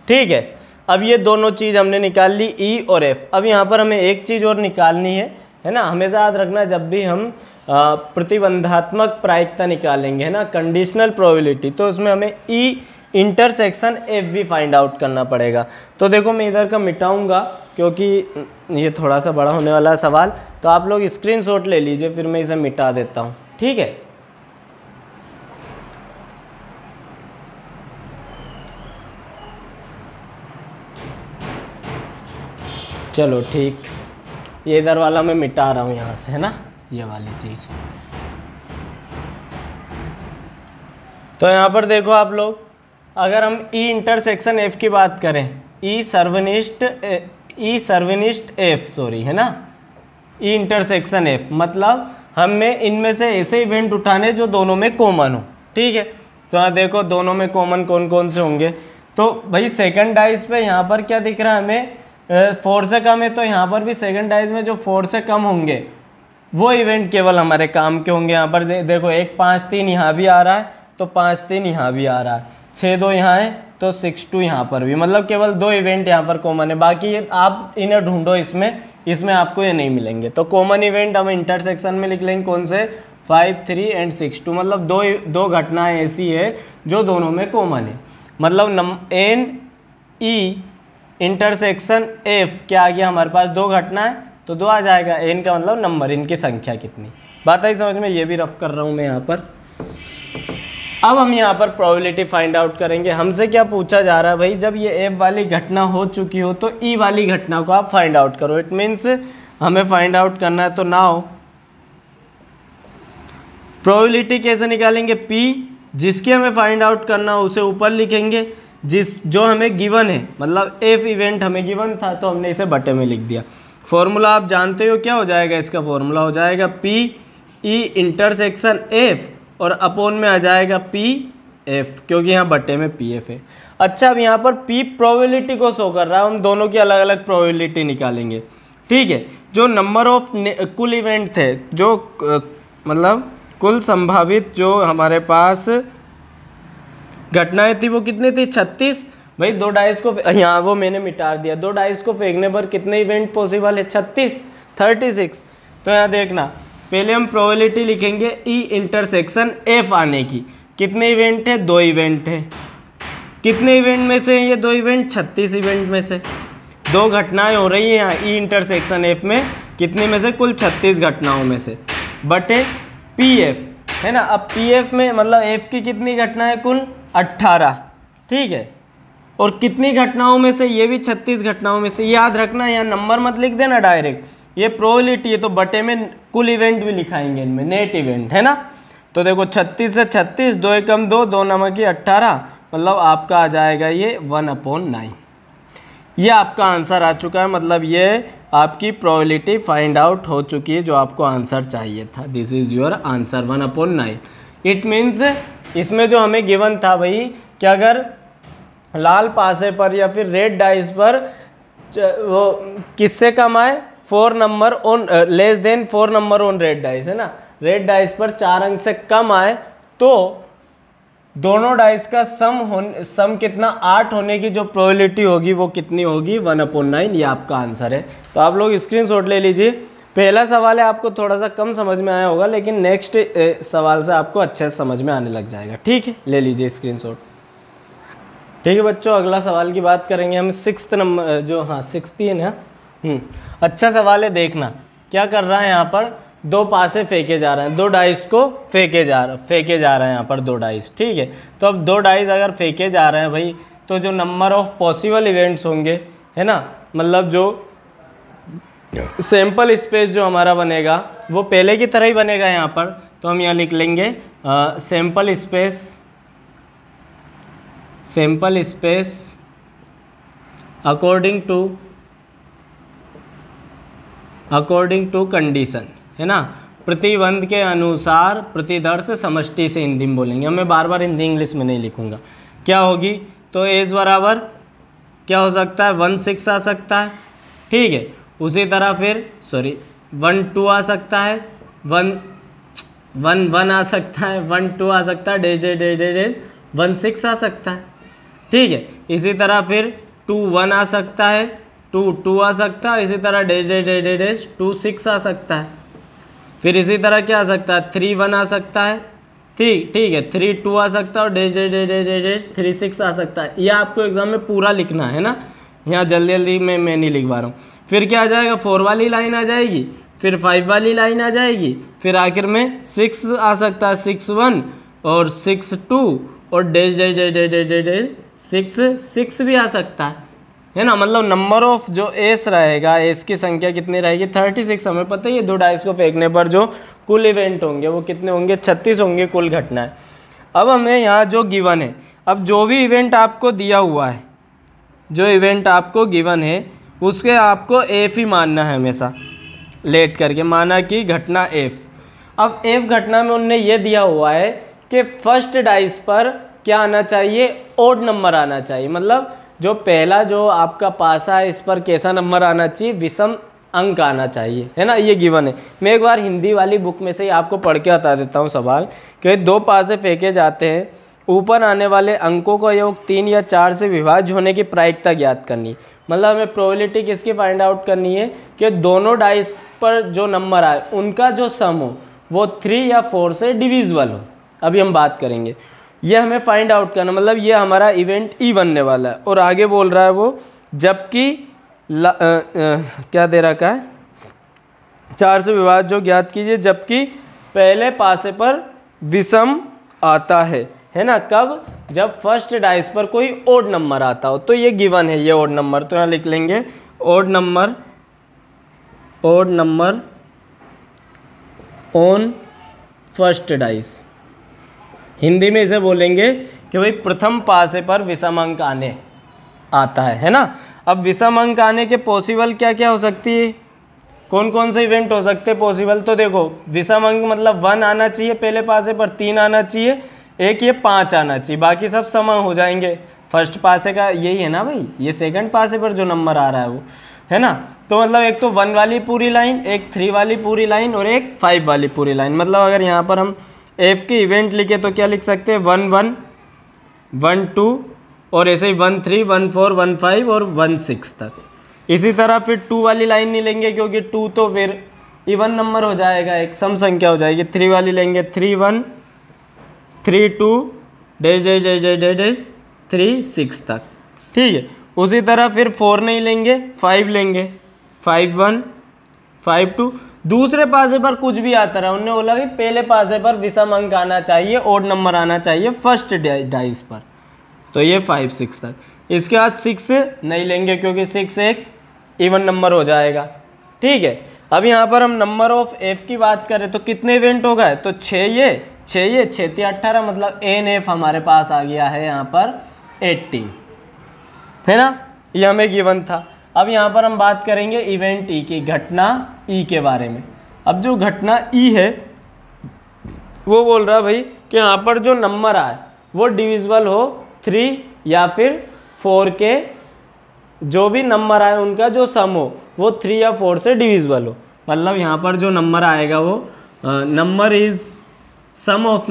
ठीक है, अब ये दोनों चीज़ हमने निकाल ली, ई और एफ। अब यहाँ पर हमें एक चीज़ और निकालनी है ना। हमेशा याद रखना जब भी हम प्रतिबंधात्मक प्रायिकता निकालेंगे, है ना, कंडीशनल प्रोबेबिलिटी, तो उसमें हमें ई इंटरसेक्शन एफ भी फाइंड आउट करना पड़ेगा। तो देखो मैं इधर का मिटाऊंगा क्योंकि ये थोड़ा सा बड़ा होने वाला है सवाल, तो आप लोग स्क्रीनशॉट ले लीजिए, फिर मैं इसे मिटा देता हूँ। ठीक है, चलो ठीक, ये इधर वाला मैं मिटा रहा हूँ यहाँ से, है ना, ये वाली चीज़। तो यहाँ पर देखो आप लोग, अगर हम ई इंटरसेक्शन एफ की बात करें, ई सर्वनिष्ठ एफ, सॉरी, है ना, ई इंटरसेक्शन एफ, मतलब हमें इनमें से ऐसे इवेंट उठाने जो दोनों में कॉमन हो। ठीक है, तो यहाँ देखो दोनों में कॉमन कौन कौन से होंगे। तो भाई सेकंड डाइस पे यहाँ पर क्या दिख रहा है हमें, 4 से कम है, तो यहाँ पर भी सेकंड डाइस में जो 4 से कम होंगे वो इवेंट केवल हमारे काम के होंगे। यहाँ पर देखो एक 5-3 यहाँ भी आ रहा है, तो 5-3 यहाँ भी आ रहा है, 6-2 यहाँ है, तो 6-2 यहाँ पर भी, मतलब केवल 2 इवेंट यहाँ पर कॉमन है। बाकी आप इन्हें ढूंढो, इसमें आपको ये नहीं मिलेंगे। तो कॉमन इवेंट हम इंटरसेक्शन में लिख लेंगे कौन से, 5-3 एंड 6-2, मतलब दो घटनाएं ऐसी है जो दोनों में कॉमन है। मतलब एन ई इंटरसेक्शन एफ क्या आ गया हमारे पास, 2 घटनाएं, तो 2 आ जाएगा। एन का मतलब नंबर, इनकी संख्या कितनी। बात आई समझ में? ये भी रफ कर रहा हूँ मैं यहाँ पर। अब हम यहाँ पर प्रोबेबिलिटी फाइंड आउट करेंगे। हमसे क्या पूछा जा रहा है भाई, जब ये एफ वाली घटना हो चुकी हो तो ई वाली घटना को आप फाइंड आउट करो। इट मीन्स हमें फाइंड आउट करना है, तो नाउ प्रोबेबिलिटी कैसे निकालेंगे, पी जिसकी हमें फाइंड आउट करना हो उसे ऊपर लिखेंगे, जो हमें गिवन है, मतलब एफ इवेंट हमें गिवन था तो हमने इसे बटे में लिख दिया। फॉर्मूला आप जानते हो क्या हो जाएगा, इसका फॉर्मूला हो जाएगा पी ई इंटरसेक्शन एफ और अपोन में आ जाएगा पी एफ, क्योंकि यहाँ बटे में पी एफ है। अच्छा, अब यहाँ पर पी प्रोबेबिलिटी को शो कर रहा है, हम दोनों की अलग अलग प्रोबेबिलिटी निकालेंगे। ठीक है, जो नंबर ऑफ कुल इवेंट थे, जो मतलब कुल संभावित जो हमारे पास घटनाएं थी वो कितनी थी, 36। भाई 2 डाइस को यहाँ वो मैंने मिटा दिया, 2 डाइस को फेंकने पर कितने इवेंट पॉसिबल है, 36। तो यहाँ देखना, पहले हम प्रोबेबिलिटी लिखेंगे ई इंटरसेक्शन एफ आने की। कितने इवेंट है, 2 इवेंट है। कितने इवेंट में से ये 2 इवेंट, 36 इवेंट में से 2 घटनाएं हो रही हैं यहाँ ई इंटरसेक्शन एफ में, कितने में से, कुल 36 घटनाओं में से, बटे पी एफ, है ना। अब पी एफ में मतलब एफ की कितनी घटनाएं, कुल 18। ठीक है, और कितनी घटनाओं में से, ये भी 36 घटनाओं में से। याद रखना, यहाँ नंबर मत लिख देना डायरेक्ट, ये प्रोबेबिलिटी है तो बटे में कुल इवेंट भी लिखाएंगे इनमें, नेट इवेंट, है ना। तो देखो 36 से 36, 2 एकम 2, 2 नमक 18, मतलब आपका आ जाएगा ये 1/9। ये आपका आंसर आ चुका है, मतलब ये आपकी प्रोबेबिलिटी फाइंड आउट हो चुकी है जो आपको आंसर चाहिए था। This is your answer 1/9। It means इसमें जो हमें गिवन था भाई कि अगर लाल पासे पर या फिर रेड डाइस पर वो किससे कम आए, 4 number on less than 4 number on red dice, है ना। रेड डाइस पर 4 अंक से कम आए तो दोनों डाइस का सम कितना, 8 होने की जो प्रोबेबिलिटी होगी वो कितनी होगी, 1/9। ये आपका आंसर है। तो आप लोग स्क्रीनशॉट ले लीजिए, पहला सवाल है आपको थोड़ा सा कम समझ में आया होगा, लेकिन नेक्स्ट सवाल से आपको अच्छे से समझ में आने लग जाएगा। ठीक है, ले लीजिए स्क्रीनशॉट। ठीक है बच्चों, अगला सवाल की बात करेंगे हम 6th नंबर, जो 6th ही है ना। अच्छा सवाल है, देखना क्या कर रहा है यहाँ पर, 2 पासे फेंके जा रहे हैं, 2 डाइस को फेंके जा रहे हैं यहाँ पर 2 डाइस। ठीक है, तो अब 2 डाइस अगर फेंके जा रहे हैं भाई, तो जो नंबर ऑफ पॉसिबल इवेंट्स होंगे, है ना, मतलब जो सैंपल स्पेस जो हमारा बनेगा वो पहले की तरह ही बनेगा यहाँ पर। तो हम यहाँ लिख लेंगे sample space according to condition, है ना, प्रतिबंध के अनुसार प्रतिदर्श समष्टि से हिंदी में बोलेंगे। मैं बार बार हिंदी इंग्लिश में नहीं लिखूंगा। क्या होगी, तो एज बराबर क्या हो सकता है, 1 6 आ सकता है। ठीक है, उसी तरह फिर 1 2 आ सकता है, 1 1 आ सकता है, 1 2 आ सकता है, डैश डैश डैश डैश 1 6 आ सकता है। ठीक है, इसी तरह फिर 2 1 आ सकता है, 2 2 आ सकता है, इसी तरह dash dash dash dash dash 2 6 आ सकता है। फिर इसी तरह क्या आ सकता है, 3 1 आ सकता है। ठीक है, 3 2 आ सकता है और dash dash dash dash dash 3 6 आ सकता है। यह आपको एग्जाम में पूरा लिखना है ना, यहाँ जल्दी जल्दी मैं नहीं लिखवा रहा हूँ। फिर क्या आ जाएगा, 4 वाली लाइन आ जाएगी, फिर 5 वाली लाइन आ जाएगी, फिर आखिर में 6 आ सकता है, 6 1 और 6 2 और dash dash dash dash dash dash 6 6 भी आ सकता है ना। मतलब नंबर ऑफ जो एस रहेगा, एस की संख्या कितनी रहेगी, 36। हमें पता है ये 2 डाइस को फेंकने पर जो कुल इवेंट होंगे वो कितने होंगे, 36 होंगे कुल घटनाएं। अब हमें यहाँ जो गिवन है, अब जो भी इवेंट आपको दिया हुआ है, जो इवेंट आपको गिवन है उसके आपको एफ ही मानना है हमेशा, लेट करके माना कि घटना एफ। अब एफ घटना में उनने ये दिया हुआ है कि फर्स्ट डाइस पर क्या आना चाहिए, ओड नंबर आना चाहिए। मतलब जो पहला जो आपका पासा है इस पर कैसा नंबर आना चाहिए, विषम अंक आना चाहिए, है ना, ये गिवन है। मैं एक बार हिंदी वाली बुक में से ही आपको पढ़ के बता देता हूँ सवाल कि 2 पासे फेंके जाते हैं, ऊपर आने वाले अंकों का योग 3 या 4 से विभाज्य होने की प्रायिकता ज्ञात करनी। मतलब हमें प्रोबेबिलिटी किसकी फाइंड आउट करनी है कि दोनों डाइस पर जो नंबर आए उनका जो सम हो वो 3 या 4 से डिविजिबल हो। अभी हम बात करेंगे, ये हमें फाइंड आउट करना। मतलब ये हमारा इवेंट ई बनने वाला है। और आगे बोल रहा है वो, जबकि क्या दे रखा है, 4 से विभाज्य जो ज्ञात कीजिए जबकि पहले पासे पर विषम आता है ना। कब, जब फर्स्ट डाइस पर कोई ओड नंबर आता हो। तो ये गिवन है, ये ओड नंबर, तो यहाँ लिख लेंगे odd number on first dice. Hindi में इसे बोलेंगे कि भाई प्रथम पासे पर विषम अंक आने आता है ना। अब विषम अंक आने के पॉसिबल क्या क्या हो सकती है, कौन कौन से इवेंट हो सकते हैं पॉसिबल। तो देखो, विषम अंक मतलब 1 आना चाहिए पहले पासे पर, 3 आना चाहिए, एक ये 5 आना चाहिए, बाकी सब समान हो जाएंगे। फर्स्ट पासे का यही है ना भाई, ये सेकंड पासे पर जो नंबर आ रहा है वो, है ना। तो मतलब एक तो 1 वाली पूरी लाइन, एक 3 वाली पूरी लाइन और एक 5 वाली पूरी लाइन। मतलब अगर यहाँ पर हम एफ के इवेंट लिखे तो क्या लिख सकते हैं, 1 1 1 2 और ऐसे ही 1 3 1 4 1 5 और 1 6 तक। इसी तरह फिर 2 वाली लाइन नहीं लेंगे क्योंकि 2 तो फिर इवन नंबर हो जाएगा, एक सम संख्या हो जाएगी। 3 वाली लेंगे 3 1 3 2 dash dash dash dash dash dash 3 6 तक। ठीक है, उसी तरह फिर 4 नहीं लेंगे, 5 लेंगे, 5 1 5 2। दूसरे पासे पर कुछ भी आता रहा, उन्होंने बोला कि पहले पासे पर विषम अंक आना चाहिए, ओड नंबर आना चाहिए फर्स्ट डाइस पर, तो ये 5 6 तक। इसके बाद 6 नहीं लेंगे क्योंकि 6 एक इवन नंबर हो जाएगा। ठीक है, अब यहाँ पर हम नंबर ऑफ एफ की बात करें तो कितने इवेंट हो गए, तो 6 6 18, मतलब एन एफ हमारे पास आ गया है यहाँ पर 18, है ना, ये हमें गिवन था। अब यहाँ पर हम बात करेंगे इवेंट ई की, घटना ई के बारे में। अब जो घटना ई है वो बोल रहा है भाई कि यहाँ पर जो नंबर आए वो डिविजिबल हो 3 या फिर 4 के, जो भी नंबर आए उनका जो सम हो वो 3 या 4 से डिविजिबल हो। मतलब यहाँ पर जो नंबर आएगा वो number is sum of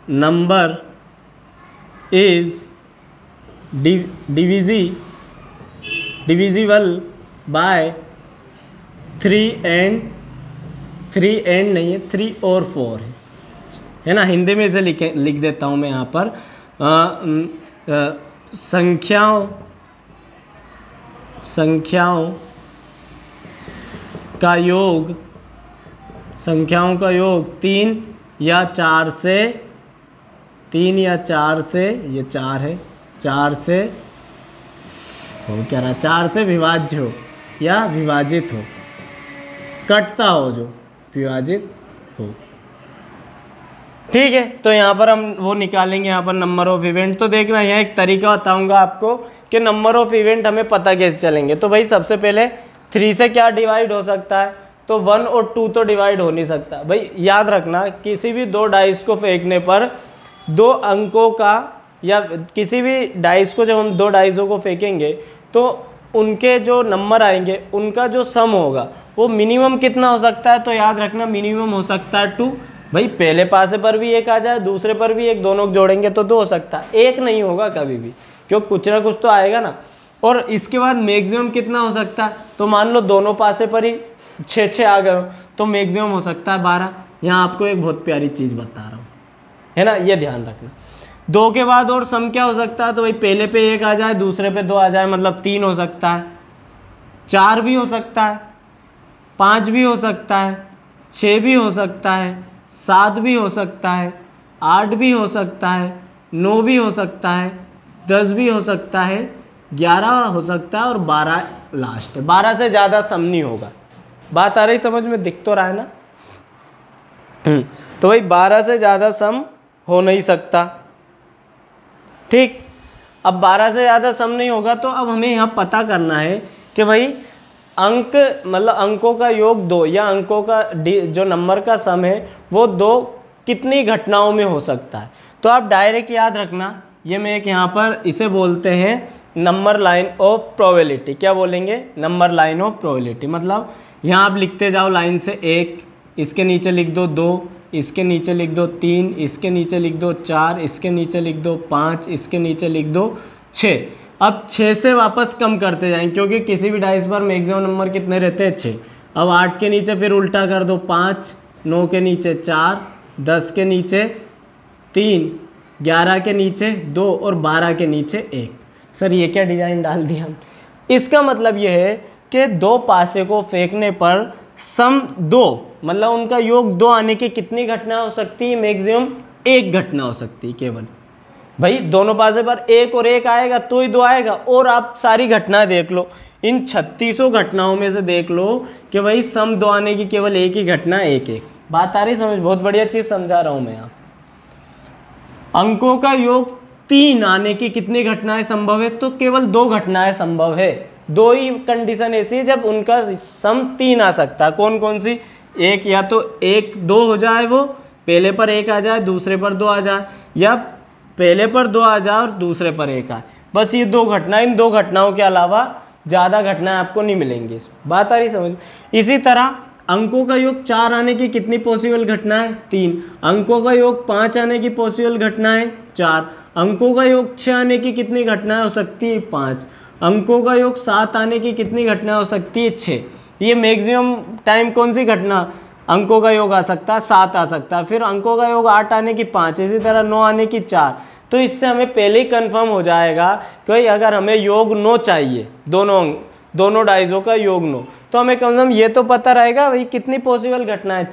number is divisible by 3 and नहीं है, 3 और 4 है ना। हिंदी में इसे लिख देता हूँ मैं यहाँ पर संख्याओं का योग 3 या 4 से ये 4 है, 4 से हो क्या रहा, 4 से विभाज्य हो या विभाजित हो, कटता हो जो विभाजित हो। ठीक है, तो यहाँ पर हम वो निकालेंगे यहाँ पर नंबर ऑफ इवेंट। तो देखना यहाँ एक तरीका बताऊंगा आपको कि नंबर ऑफ इवेंट हमें पता कैसे चलेंगे। तो भाई सबसे पहले 3 से क्या डिवाइड हो सकता है, तो 1 और 2 तो डिवाइड हो नहीं सकता। भाई याद रखना, किसी भी 2 डाइस को फेंकने पर 2 अंकों का, या किसी भी डाइस को जब हम 2 डाइसों को फेंकेंगे तो उनके जो नंबर आएंगे उनका जो सम होगा वो मिनिमम कितना हो सकता है, तो याद रखना मिनिमम हो सकता है 2। भाई पहले पासे पर भी 1 आ जाए, दूसरे पर भी 1, दोनों को जोड़ेंगे तो 2 हो सकता है, 1 नहीं होगा कभी भी, क्योंकि कुछ ना कुछ तो आएगा ना। और इसके बाद मैक्सिमम कितना हो सकता है, तो मान लो दोनों पासे पर ही 6 आ गए तो मैक्सिमम हो सकता है 12। यहाँ आपको एक बहुत प्यारी चीज़ बता रहा हूँ, है ना, ये ध्यान रखना। 2 के बाद और सम क्या हो सकता है, तो भाई पहले पे 1 आ जाए, दूसरे पे 2 आ जाए, मतलब 3 हो सकता है, 4 भी हो सकता है, 5 भी हो सकता है, 6 भी हो सकता है, 7 भी हो सकता है, 8 भी हो सकता है, 9 भी हो सकता है, 10 भी हो सकता है, 11 हो सकता है और 12 लास्ट है। 12 से ज़्यादा सम नहीं होगा। बात आ रही समझ में, दिख तो रहा है ना। तो भाई 12 से ज़्यादा सम हो नहीं सकता। ठीक, अब 12 से ज़्यादा सम नहीं होगा तो अब हमें यहाँ पता करना है कि भाई अंक मतलब अंकों का योग 2 या अंकों का जो नंबर का सम है वो 2 कितनी घटनाओं में हो सकता है। तो आप डायरेक्ट याद रखना, ये मैं एक यहाँ पर इसे बोलते हैं नंबर लाइन ऑफ प्रोबेबिलिटी। क्या बोलेंगे, नंबर लाइन ऑफ प्रोबेबिलिटी। मतलब यहाँ आप लिखते जाओ लाइन से 1, इसके नीचे लिख दो 2, इसके नीचे लिख दो 3, इसके नीचे लिख दो 4, इसके नीचे लिख दो 5, इसके नीचे लिख दो 6। अब 6 से वापस कम करते जाएंगे क्योंकि किसी भी डाइस पर मैक्सिमम नंबर कितने रहते हैं, 6। अब 8 के नीचे फिर उल्टा कर दो 5, 9 के नीचे 4, 10 के नीचे 3, 11 के नीचे 2 और 12 के नीचे 1। सर ये क्या डिज़ाइन डाल दिया हम। इसका मतलब ये है कि 2 पासे को फेंकने पर सम 2 मतलब उनका योग 2 आने की कितनी घटना हो सकती है, मैक्सिमम 1 घटना हो सकती है केवल। भाई दोनों पासे पर 1 और 1 आएगा तो ही 2 आएगा। और आप सारी घटना देख लो, इन 3600 घटनाओं में से देख लो कि भाई सम 2 आने की केवल 1 ही घटना, 1-1। बात आ रही समझ, बहुत बढ़िया चीज़ समझा रहा हूँ मैं यहाँ। अंकों का योग 3 आने की कितनी घटनाएं संभव है, तो केवल 2 घटनाएं संभव है। 2 ही कंडीशन ऐसी है जब उनका सम 3 आ सकता है। कौन कौन सी, एक या तो 1-2 हो जाए, वो पहले पर 1 आ जाए दूसरे पर 2 आ जाए, या पहले पर 2 आ जाए और दूसरे पर 1 आए। बस ये 2 घटनाएं, इन 2 घटनाओं के अलावा ज़्यादा घटनाएं आपको नहीं मिलेंगी। बात आ रही समझ। इसी तरह अंकों का योग 4 आने की कितनी पॉसिबल घटनाएं, 3। अंकों का योग 5 आने की पॉसिबल घटनाएं, 4। अंकों का योग 6 आने की कितनी घटनाएं हो सकती है, 5। अंकों का योग 7 आने की कितनी घटना हो सकती है, 6। ये मैक्सिमम टाइम कौन सी घटना अंकों का योग आ सकता है, 7 आ सकता है। फिर अंकों का योग 8 आने की 5, इसी तरह 9 आने की 4। तो इससे हमें पहले ही कंफर्म हो जाएगा कि अगर हमें योग 9 चाहिए, दोनों डाइजों का योग 9, तो हमें कम से कम ये तो पता रहेगा भाई कितनी पॉसिबल घटना है,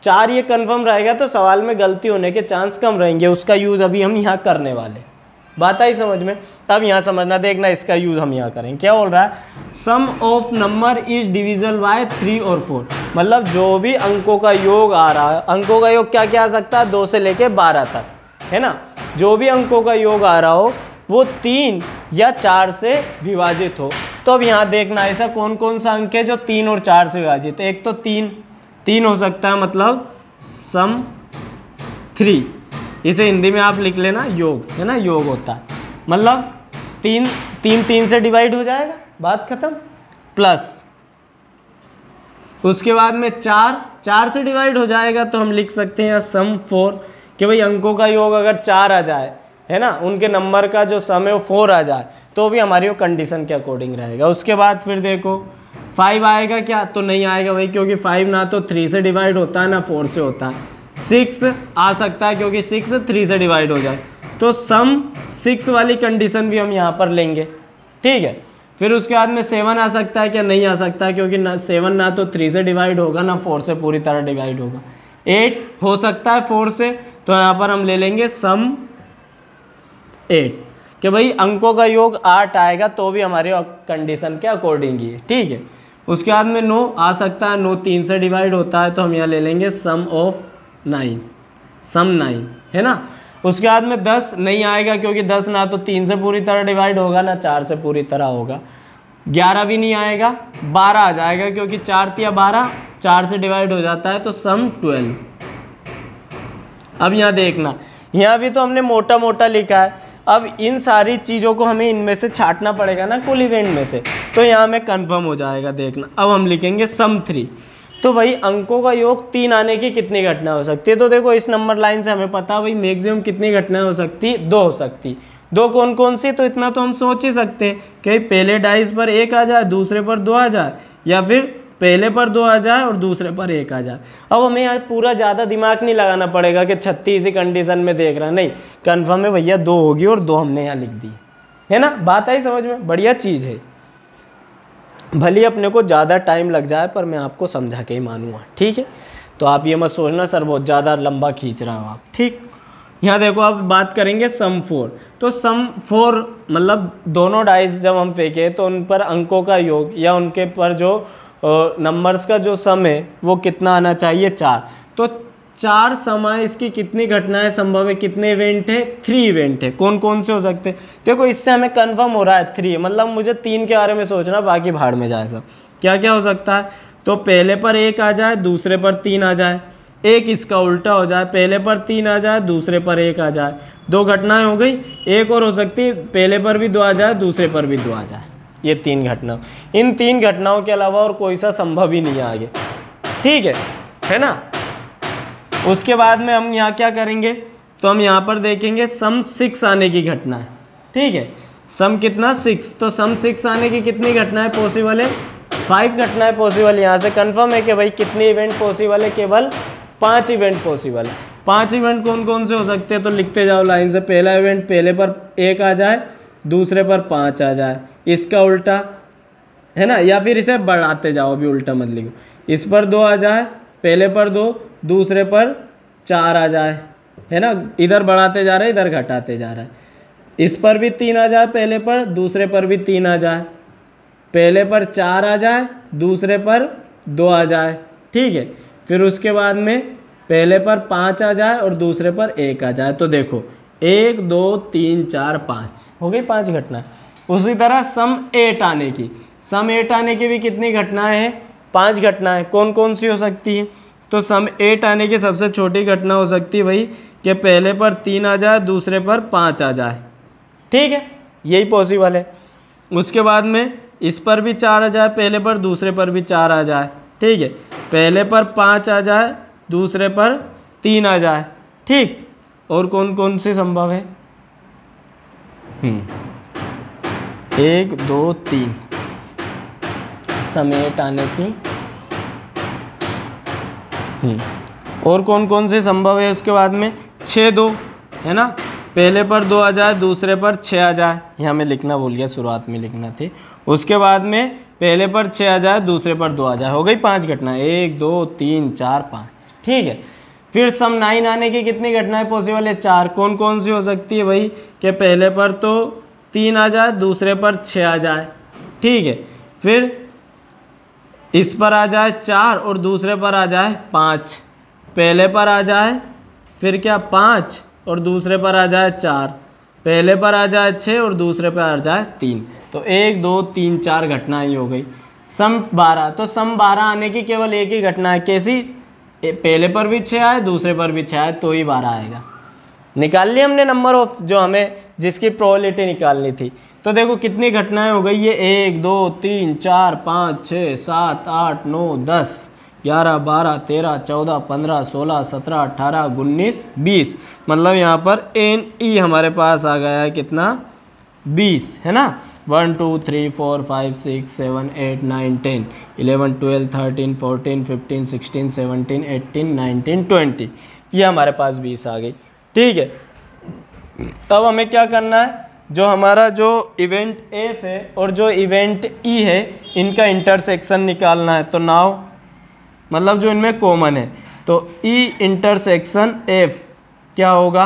4 ये कंफर्म रहेगा तो सवाल में गलती होने के चांस कम रहेंगे। उसका यूज़ अभी हम यहाँ करने वाले। बात आई समझ में। अब यहाँ समझना, देखना इसका यूज़ हम यहाँ करेंगे। क्या बोल रहा है, sum of number is divisible by 3 और 4। मतलब जो भी अंकों का योग आ रहा है, अंकों का योग क्या क्या आ सकता है, 2 से लेके 12 तक, है ना। जो भी अंकों का योग आ रहा हो वो 3 या 4 से विभाजित हो। तो अब यहाँ देखना ऐसा कौन कौन सा अंक है जो 3 और 4 से विभाजित है। एक तो 3 हो सकता है, मतलब सम 3, इसे हिंदी में आप लिख लेना योग, है ना, योग होता है। मतलब 3 से डिवाइड हो जाएगा, बात खत्म। प्लस उसके बाद में 4 से डिवाइड हो जाएगा तो हम लिख सकते हैं सम 4, कि भाई अंकों का योग अगर 4 आ जाए, है ना, उनके नंबर का जो सम है वो 4 आ जाए तो भी हमारी वो कंडीशन के अकॉर्डिंग रहेगा। उसके बाद फिर देखो 5 आएगा क्या, तो नहीं आएगा भाई, क्योंकि 5 ना तो 3 से डिवाइड होता है ना 4 से होता है। 6 आ सकता है क्योंकि 6 3 से डिवाइड हो जाए, तो सम 6 वाली कंडीशन भी हम यहाँ पर लेंगे, ठीक है। फिर उसके बाद में 7 आ सकता है क्या, नहीं आ सकता है, क्योंकि 7 ना तो 3 से डिवाइड होगा ना 4 से पूरी तरह डिवाइड होगा। 8 हो सकता है 4 से, तो यहाँ पर हम ले लेंगे सम 8 कि भाई अंकों का योग 8 आएगा तो भी हमारे कंडीशन के अकॉर्डिंग ही है, ठीक है। उसके बाद में 9 आ सकता है, 9 3 से डिवाइड होता है, तो हम यहाँ ले लेंगे सम ऑफ 9, सम 9 है ना। उसके बाद में 10 नहीं आएगा, क्योंकि 10 ना तो 3 से पूरी तरह डिवाइड होगा ना 4 से पूरी तरह होगा। 11 भी नहीं आएगा। 12 आ जाएगा, क्योंकि 4 या 12 4 से डिवाइड हो जाता है, तो सम 12। अब यहाँ देखना, यहाँ भी तो हमने मोटा मोटा लिखा है, अब इन सारी चीज़ों को हमें इनमें से छांटना पड़ेगा ना कुल इवेंट में से, तो यहाँ में कन्फर्म हो जाएगा। देखना अब हम लिखेंगे सम 3, तो भाई अंकों का योग 3 आने की कितनी घटना हो सकती है, तो देखो इस नंबर लाइन से हमें पता भाई मैक्सिमम कितनी घटनाएं हो सकती, 2 हो सकती। 2 कौन कौन सी, तो इतना तो हम सोच ही सकते हैं कि पहले डाइस पर 1 आ जाए, दूसरे पर 2 आ जाए, या फिर पहले पर 2 आ जाए और दूसरे पर 1 आ जाए। अब हमें यहाँ पूरा ज़्यादा दिमाग नहीं लगाना पड़ेगा कि 36 ही कंडीशन में देख रहा, नहीं कन्फर्म है भैया 2 होगी और 2 हमने यहाँ लिख दी, है ना। बात आई समझ में, बढ़िया चीज़ है। भले अपने को ज़्यादा टाइम लग जाए पर मैं आपको समझा के ही मानूंगा, ठीक है। तो आप ये मत सोचना सर बहुत ज़्यादा लंबा खींच रहा हूँ आप, ठीक। यहाँ देखो अब बात करेंगे सम 4, तो सम 4 मतलब दोनों डाइस जब हम फेंके तो उन पर अंकों का योग या उनके पर जो नंबर्स का जो सम है वो कितना आना चाहिए, 4। तो 4 समय इसकी कितनी घटनाएं संभव है, कितने इवेंट है, 3 इवेंट है। कौन कौन से हो सकते हैं, देखो इससे हमें कंफर्म हो रहा है 3, मतलब मुझे 3 के बारे में सोचना, बाकी भाड़ में जाए सब। क्या क्या हो सकता है, तो पहले पर 1 आ जाए, दूसरे पर 3 आ जाए, एक इसका उल्टा हो जाए, पहले पर 3 आ जाए, दूसरे पर 1 आ जाए। 2 घटनाएं हो गई। एक और हो सकती है, पहले पर भी 2 आ जाए, दूसरे पर भी 2 आ जाए। ये 3 घटना, इन 3 घटनाओं के अलावा और कोई सा संभव ही नहीं है आगे, ठीक है ना। उसके बाद में हम यहाँ क्या करेंगे, तो हम यहाँ पर देखेंगे सम 6 आने की घटना है, ठीक है। सम कितना, 6, तो सम 6 आने की कितनी घटनाएं पॉसिबल है, 5 घटनाएं पॉसिबल। यहाँ से कंफर्म है कि भाई कितने इवेंट पॉसिबल है, केवल 5 इवेंट पॉसिबल है। 5 इवेंट कौन कौन से हो सकते हैं, तो लिखते जाओ लाइन से। पहला इवेंट पहले पर 1 आ जाए, दूसरे पर 5 आ जाए, इसका उल्टा है ना, या फिर इसे बढ़ाते जाओ, अभी उल्टा मत लिखो। इस पर 2 आ जाए, पहले पर 2, दूसरे पर 4 आ जाए, है ना, इधर बढ़ाते जा रहे हैं, इधर घटाते जा रहा है। इस पर भी 3 आ जाए, पहले पर, दूसरे पर भी 3 आ जाए, पहले पर 4 आ जाए, दूसरे पर 2 आ जाए, ठीक है। फिर उसके बाद में पहले पर 5 आ जाए और दूसरे पर 1 आ जाए। तो देखो 1 2 3 4 5 हो गई 5 घटना। उसी तरह सम 8 आने की, सम 8 आने की भी कितनी घटनाएं हैं, 5 घटनाएं। कौन कौन सी हो सकती हैं, तो सम 8 आने की सबसे छोटी घटना हो सकती है भाई कि पहले पर 3 आ जाए, दूसरे पर 5 आ जाए, ठीक है, यही पॉसिबल है। उसके बाद में इस पर भी 4 आ जाए, पहले पर, दूसरे पर भी 4 आ जाए, ठीक है। पहले पर 5 आ जाए, दूसरे पर 3 आ जाए, ठीक। और कौन कौन से संभव है, 1 2 3 सम 8 आने की, और कौन कौन से संभव है। उसके बाद में 6 2 है ना, पहले पर 2 आ जाए, दूसरे पर 6 आ जाए, यहाँ मैं लिखना भूल गया, शुरुआत में लिखना थी। उसके बाद में पहले पर 6 आ जाए, दूसरे पर 2 आ जाए, हो गई 5 घटनाएं, 1 2 3 4 5, ठीक है। फिर सम 9 आने की कितनी घटनाएं पॉसिबल है, 4। कौन कौन सी हो सकती है भाई कि पहले पर तो 3 आ जाए, दूसरे पर 6 आ जाए, ठीक है। फिर इस पर आ जाए 4 और दूसरे पर आ जाए 5, पहले पर आ जाए फिर क्या 5 और दूसरे पर आ जाए 4, पहले पर आ जाए 6 और दूसरे पर आ जाए 3। तो 1 2 3 4 घटनाएं हो गई। सम 12, तो सम 12 आने की केवल एक ही घटना है, कैसी, पहले पर भी 6 आए, दूसरे पर भी 6 आए, तो ही 12 आएगा। निकाल लिया हमने नंबर ऑफ जो हमें जिसकी प्रोबेबिलिटी निकालनी थी। तो देखो कितनी घटनाएं हो गई, ये 1 2 3 4 5 6 7 8 9 10 11 12 13 14 15 16 17 18 19 20, मतलब यहाँ पर NE हमारे पास आ गया है कितना, 20 है ना। 1 2 3 4 5 6 7 8 9 10 11 12 13 14 15 16 17 18 19 20, ये हमारे पास 20 आ गई। ठीक है, अब हमें क्या करना है, जो हमारा जो इवेंट एफ है और जो इवेंट ई है इनका इंटरसेक्शन निकालना है। तो नाउ मतलब जो इनमें कॉमन है, तो ई इंटरसेक्शन एफ क्या होगा।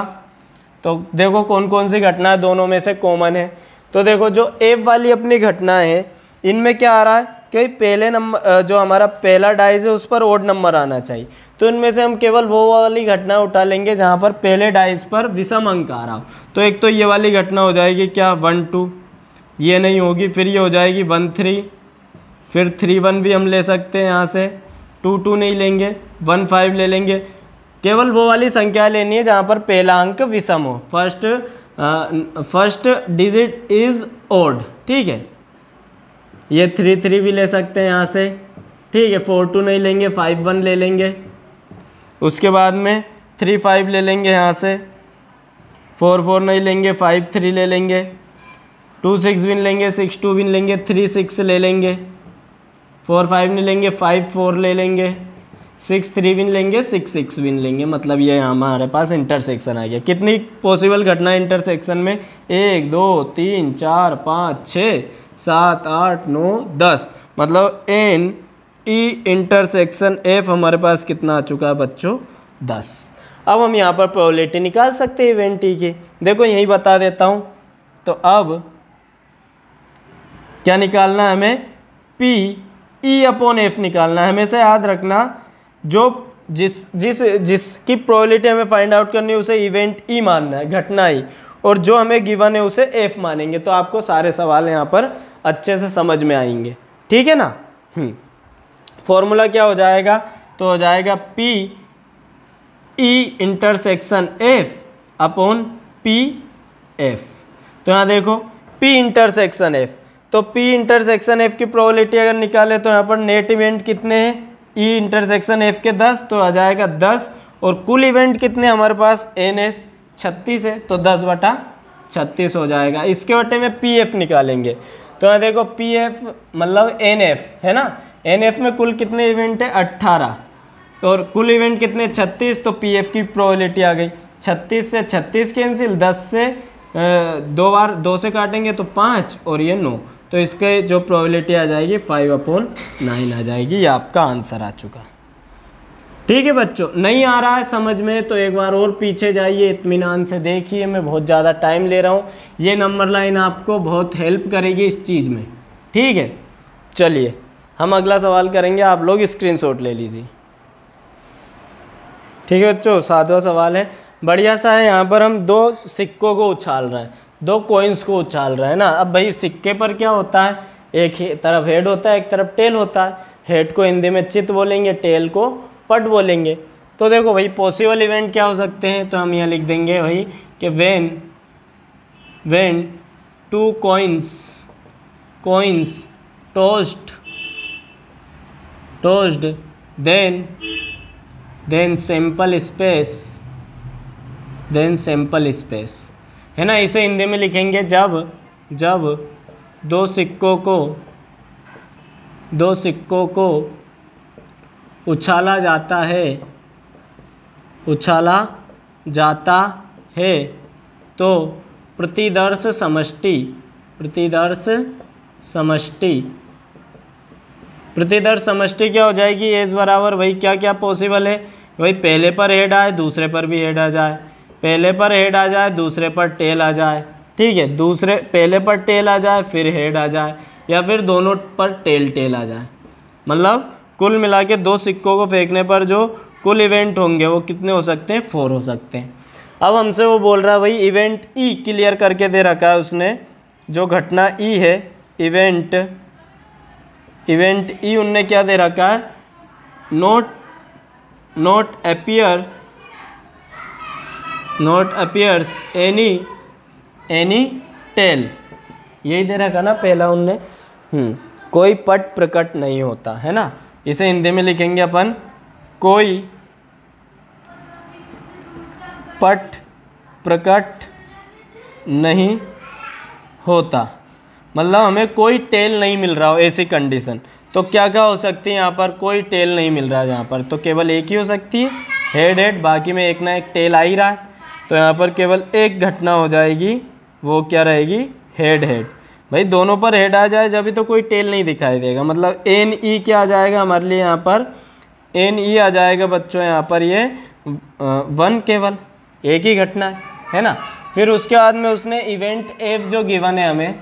तो देखो कौन कौन सी घटना दोनों में से कॉमन है। तो देखो जो एफ वाली अपनी घटना है इनमें क्या आ रहा है कि पहले नंबर जो हमारा पहला डाइस है उस पर ओड नंबर आना चाहिए। तो इनमें से हम केवल वो वाली घटना उठा लेंगे जहाँ पर पहले डाइस पर विषम अंक आ रहा हो। तो एक तो ये वाली घटना हो जाएगी क्या 1 2, ये नहीं होगी, फिर ये हो जाएगी 1 3, फिर 3 1 भी हम ले सकते हैं यहाँ से, 2 2 नहीं लेंगे, 1 5 ले लेंगे। केवल वो वाली संख्या लेनी है जहाँ पर पहला अंक विषम हो, फर्स्ट डिजिट इज ओड। ठीक है, ये 3 3 भी ले सकते हैं यहाँ से। ठीक है, 4 2 नहीं लेंगे, 5 1 ले लेंगे, उसके बाद में 3 5 ले लेंगे यहाँ से, 4 4 नहीं लेंगे, 5 3 ले लेंगे, 2 6 भी लेंगे, 6 2 भी लेंगे, 3 6 ले लेंगे, 4 5 नहीं लेंगे, 5 4 ले लेंगे, 6 3 विन लेंगे, 6 6 विन लेंगे। मतलब ये हमारे पास इंटरसेक्शन आ गया। कितनी पॉसिबल घटना इंटरसेक्शन में, 1 2 3 4 5 6 7 8 9 10, मतलब एन ई इंटरसेक्शन एफ हमारे पास कितना आ चुका है बच्चों, 10। अब हम यहाँ पर प्रोबेबिलिटी निकाल सकते हैं इवेंट ई की। देखो यही बता देता हूँ। तो अब क्या निकालना है हमें, पी ई अपॉन एफ निकालना है। हमेशा याद रखना जो जिसकी प्रोबेबिलिटी हमें फाइंड आउट करनी है उसे इवेंट ई मानना है, घटना ई, और जो हमें गिवन है उसे एफ मानेंगे। तो आपको सारे सवाल यहाँ पर अच्छे से समझ में आएंगे। ठीक है ना। फॉर्मूला क्या हो जाएगा, तो हो जाएगा P E intersection F upon P F. तो यहाँ देखो पी इंटरसेक्शन एफ, तो पी इंटरसेक्शन एफ की प्रोबेबिलिटी अगर निकाले तो यहाँ पर नेट इवेंट कितने हैं, ई इंटरसेक्शन एफ के 10, तो आ जाएगा 10। और कुल इवेंट कितने हमारे पास, एन एस 36 है, तो 10/36 हो जाएगा। इसके बटे में पी एफ निकालेंगे। तो यहाँ देखो पी एफ मतलब एन एफ है ना, एन एफ में कुल कितने इवेंट है 18, और कुल इवेंट कितने 36, तो पी एफ की प्रोबेबिलिटी आ गई 36 से 36 कैंसिल, 10 से 2 बार 2 से काटेंगे तो 5 और ये 9, तो इसके जो प्रोबेबिलिटी आ जाएगी 5/9 आ जाएगी। ये आपका आंसर आ चुका। ठीक है बच्चों, नहीं आ रहा है समझ में तो एक बार और पीछे जाइए, इत्मीनान से देखिए, मैं बहुत ज़्यादा टाइम ले रहा हूँ। ये नंबर लाइन आपको बहुत हेल्प करेगी इस चीज़ में। ठीक है, चलिए हम अगला सवाल करेंगे, आप लोग स्क्रीनशॉट ले लीजिए। ठीक है बच्चों, 7वां सवाल है, बढ़िया सा है। यहाँ पर हम 2 सिक्कों को उछाल रहे हैं, 2 कॉइन्स को उछाल रहे हैं ना। अब भाई सिक्के पर क्या होता है, एक तरफ हेड होता है, एक तरफ टेल होता है। हेड को हिंदी में चित बोलेंगे, टेल को पट बोलेंगे। तो देखो भाई पॉसिबल इवेंट क्या हो सकते हैं, तो हम यहाँ लिख देंगे भाई कि when 2 coins tossed then sample space है ना। इसे हिंदी में लिखेंगे जब 2 सिक्कों को उछाला जाता है तो प्रतिदर्श समष्टि क्या हो जाएगी, एज बराबर भाई क्या क्या पॉसिबल है, भाई पहले पर हेड आए दूसरे पर भी हेड आ जाए, पहले पर हेड आ जाए दूसरे पर टेल आ जाए। ठीक है, पहले पर टेल आ जाए फिर हेड आ जाए, या फिर दोनों पर टेल आ जाए। मतलब कुल मिला के 2 सिक्कों को फेंकने पर जो कुल इवेंट होंगे वो कितने हो सकते हैं, 4 हो सकते हैं। अब हमसे वो बोल रहा है भाई इवेंट ई क्लियर करके दे रखा है उसने, जो घटना ई है इवेंट ई उनने क्या दे रखा है, नॉट अपीयर्स एनी टेल, यही दे रखा ना पहला उनने। कोई पट प्रकट नहीं होता है ना। इसे हिंदी में लिखेंगे अपन, कोई पट प्रकट नहीं होता, मतलब हमें कोई टेल नहीं मिल रहा हो ऐसी कंडीशन, तो क्या क्या हो सकती है यहाँ पर, कोई टेल नहीं मिल रहा है यहाँ पर, तो केवल एक ही हो सकती है हेड हेड, बाकी में एक ना एक टेल आ ही रहा है, तो यहाँ पर केवल एक घटना हो जाएगी, वो क्या रहेगी, हेड हेड। भाई दोनों पर हेड आ जाए जब भी तो कोई टेल नहीं दिखाई देगा, मतलब एन ई क्या आ जाएगा हमारे लिए यहाँ पर, एन ई आ जाएगा बच्चों यहाँ पर ये 1, केवल एक ही घटना है ना। फिर उसके बाद में उसने इवेंट एफ जो गिवन है हमें,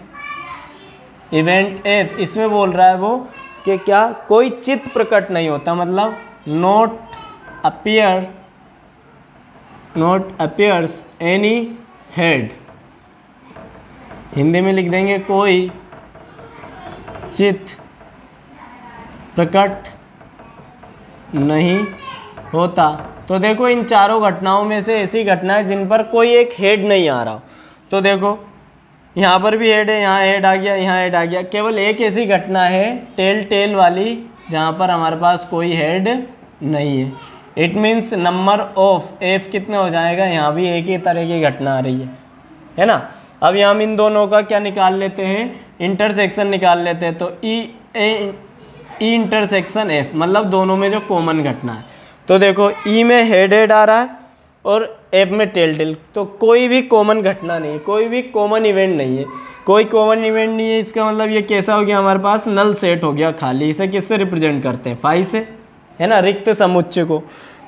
इवेंट एफ, इसमें बोल रहा है वो कि क्या कोई चित्त प्रकट नहीं होता, मतलब not appears any head, Hindi में लिख देंगे कोई चित्त प्रकट नहीं होता। तो देखो इन चारों घटनाओं में से ऐसी घटना है जिन पर कोई एक हेड नहीं आ रहा, तो देखो यहाँ पर भी हेड है, यहाँ हेड आ गया, यहाँ हेड आ गया, केवल एक ऐसी घटना है टेल वाली जहाँ पर हमारे पास कोई हेड नहीं है। It means number of F कितने हो जाएगा, यहाँ भी एक ही तरह की घटना आ रही है ना। अब यहाँ हम इन दोनों का क्या निकाल लेते हैं, इंटरसेक्शन निकाल लेते हैं, तो ई इंटरसेक्शन एफ, मतलब दोनों में जो कॉमन घटना है, तो देखो ई में हेड हेड आ रहा है और एफ में टेल, तो कोई भी कॉमन घटना नहीं है, कोई भी कॉमन इवेंट नहीं है, कोई कॉमन इवेंट नहीं है। इसका मतलब ये कैसा हो गया, हमारे पास नल सेट हो गया खाली। इसे किससे रिप्रेजेंट करते हैं, फाई से, है ना, रिक्त समुच्चय को,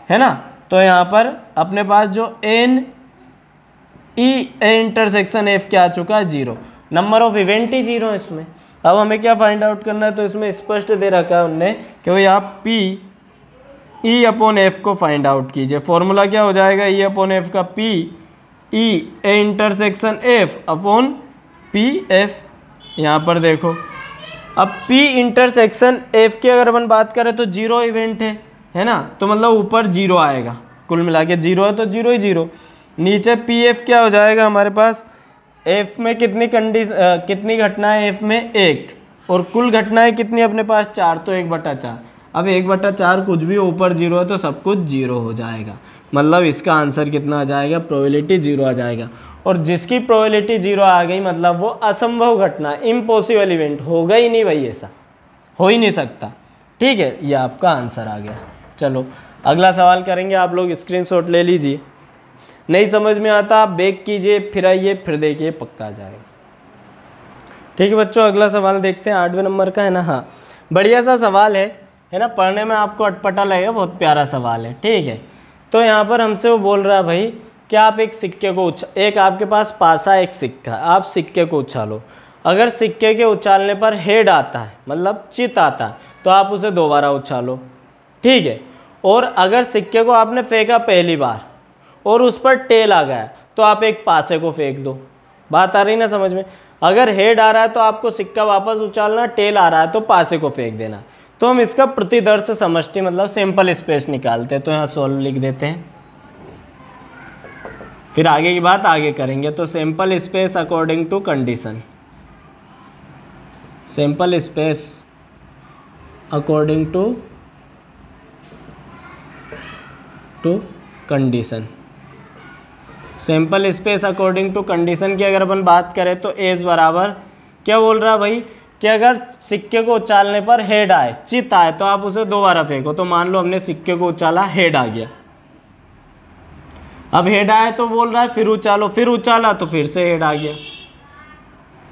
है ना। तो यहाँ पर अपने पास जो एन ई इंटरसेक्शन एफ क्या आ चुका है, 0, नंबर ऑफ इवेंट ही 0 है इसमें। अब हमें क्या फाइंड आउट करना है, तो इसमें स्पष्ट दे रखा है उनने कि भाई आप पी ई अपॉन एफ को फाइंड आउट कीजिए। फॉर्मूला क्या हो जाएगा, ई अपॉन एफ का P E A intersection F upon P F. यहाँ पर देखो अब पी इंटरसेक्शन एफ की अगर अपन बात करें तो 0 इवेंट है ना, तो मतलब ऊपर 0 आएगा, कुल मिला के 0 है तो 0 ही 0। नीचे पी एफ क्या हो जाएगा हमारे पास, एफ में कितनी घटनाएं, एफ में 1, और कुल घटनाएं कितनी अपने पास 4, तो 1/4। अब 1/4 कुछ भी ऊपर 0 है तो सब कुछ 0 हो जाएगा, मतलब इसका आंसर कितना आ जाएगा, प्रोबेबिलिटी 0 आ जाएगा। और जिसकी प्रोबेबिलिटी 0 आ गई मतलब वो असंभव घटना, इम्पॉसिबल इवेंट, होगा ही नहीं भाई, ऐसा हो ही नहीं सकता। ठीक है, ये आपका आंसर आ गया। चलो अगला सवाल करेंगे, आप लोग स्क्रीनशॉट ले लीजिए। नहीं समझ में आता आप बैक कीजिए, फिर आइए, फिर देखिए, पक्का आ जाएगा। ठीक है बच्चों, अगला सवाल देखते हैं, 8वें नंबर का है ना। हाँ, बढ़िया सा सवाल है ना, पढ़ने में आपको अटपटा लगेगा, बहुत प्यारा सवाल है। ठीक है, तो यहाँ पर हमसे वो बोल रहा है भाई कि आप एक सिक्के को एक आपके पास पासा एक सिक्का, आप सिक्के को उछालो, अगर सिक्के के उछालने पर हेड आता है, मतलब चित आता है, तो आप उसे दोबारा उछालो। ठीक है, और अगर सिक्के को आपने फेंका पहली बार और उस पर टेल आ गया तो आप एक पासे को फेंक दो। बात आ रही ना समझ में, अगर हेड आ रहा है तो आपको सिक्का वापस उछालना, टेल आ रहा है तो पासे को फेंक देना। तो हम इसका प्रतिदर्श समष्टि मतलब सैंपल स्पेस निकालते हैं, तो यहाँ सॉल्व लिख देते हैं, फिर आगे की बात आगे करेंगे। तो sample space according to condition, sample space according to condition, sample space according to condition की अगर अपन बात करें तो एज बराबर क्या बोल रहा है भाई कि अगर सिक्के को उछालने पर हेड आए, चित आए, तो आप उसे दोबारा फेंको। तो मान लो हमने सिक्के को उछाला, हेड आ गया, अब हेड आए तो बोल रहा है फिर उछालो, फिर उछाला तो फिर से हेड आ गया,